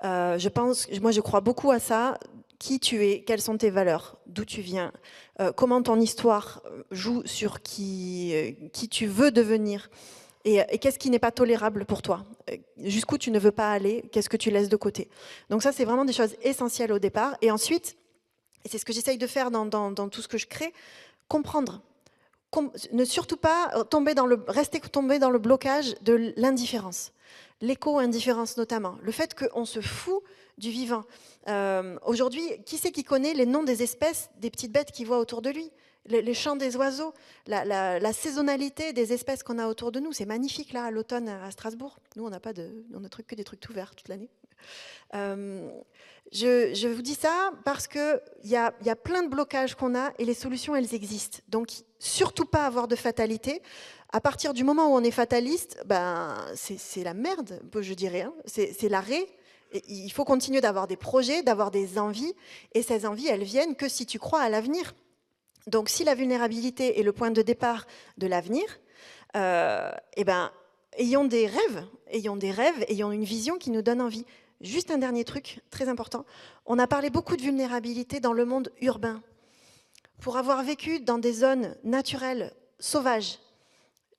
Moi je crois beaucoup à ça. Qui tu es, quelles sont tes valeurs, d'où tu viens, comment ton histoire joue sur qui tu veux devenir et qu'est-ce qui n'est pas tolérable pour toi, jusqu'où tu ne veux pas aller, qu'est-ce que tu laisses de côté. Donc ça, c'est vraiment des choses essentielles au départ. Et ensuite, et c'est ce que j'essaye de faire dans tout ce que je crée, comprendre. Ne surtout pas rester tombé dans le blocage de l'indifférence. L'éco-indifférence notamment. Le fait qu'on se fout du vivant. Aujourd'hui, qui c'est qui connaît les noms des espèces, des petites bêtes qu'il voit autour de lui ? Les chants des oiseaux, la saisonnalité des espèces qu'on a autour de nous. C'est magnifique là, à l'automne à Strasbourg. Nous, on n'a que des trucs tout verts toute l'année. Je vous dis ça parce qu'il y a plein de blocages qu'on a et les solutions, elles existent. Donc, surtout pas avoir de fatalité. À partir du moment où on est fataliste, c'est la merde, je dirais. Hein. C'est l'arrêt. Et il faut continuer d'avoir des projets, d'avoir des envies. Et ces envies, elles viennent que si tu crois à l'avenir. Donc, si la vulnérabilité est le point de départ de l'avenir, ayons des rêves, ayons une vision qui nous donne envie. Juste un dernier truc très important. On a parlé beaucoup de vulnérabilité dans le monde urbain. Pour avoir vécu dans des zones naturelles, sauvages,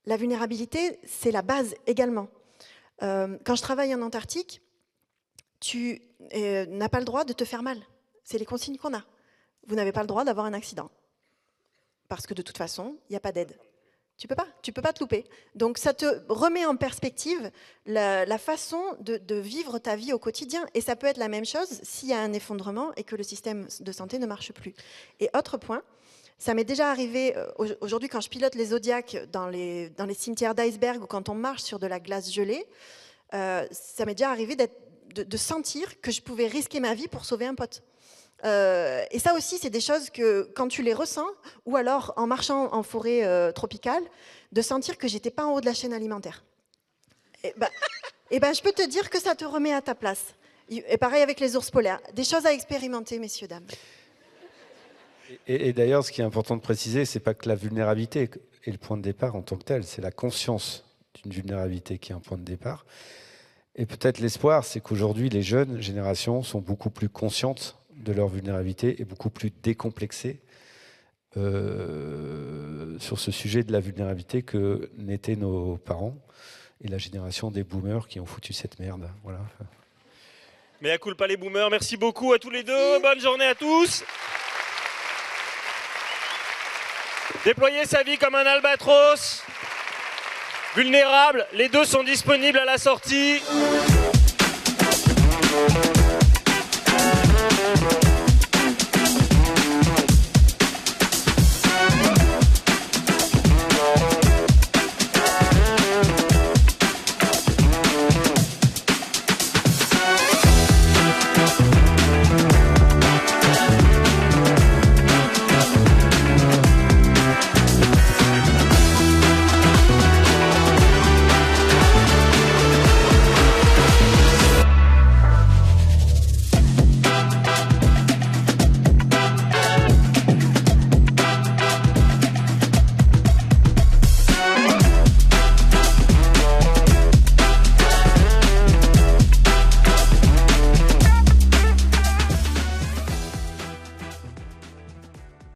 la vulnérabilité, c'est la base également. Quand je travaille en Antarctique, tu n'as pas le droit de te faire mal. C'est les consignes qu'on a. Vous n'avez pas le droit d'avoir un accident. Parce que de toute façon, il n'y a pas d'aide. Tu peux pas te louper. Donc ça te remet en perspective la façon de vivre ta vie au quotidien. Et ça peut être la même chose s'il y a un effondrement et que le système de santé ne marche plus. Et autre point, ça m'est déjà arrivé aujourd'hui quand je pilote les zodiacs dans les cimetières d'iceberg ou quand on marche sur de la glace gelée, ça m'est déjà arrivé de sentir que je pouvais risquer ma vie pour sauver un pote. Et ça aussi, c'est des choses que quand tu les ressens, ou alors en marchant en forêt tropicale, de sentir que j'étais pas en haut de la chaîne alimentaire. Je peux te dire que ça te remet à ta place. Et pareil avec les ours polaires. Des choses à expérimenter, messieurs, dames. Et d'ailleurs, ce qui est important de préciser, c'est pas que la vulnérabilité est le point de départ en tant que tel, c'est la conscience d'une vulnérabilité qui est un point de départ. Et peut-être l'espoir, c'est qu'aujourd'hui, les jeunes générations sont beaucoup plus conscientes de leur vulnérabilité et beaucoup plus décomplexées sur ce sujet de la vulnérabilité que n'étaient nos parents et la génération des boomers qui ont foutu cette merde. Voilà. Mais à culpa les boomers, merci beaucoup à tous les deux, bonne journée à tous. Déployer sa vie comme un albatros. Vulnérable, les deux sont disponibles à la sortie.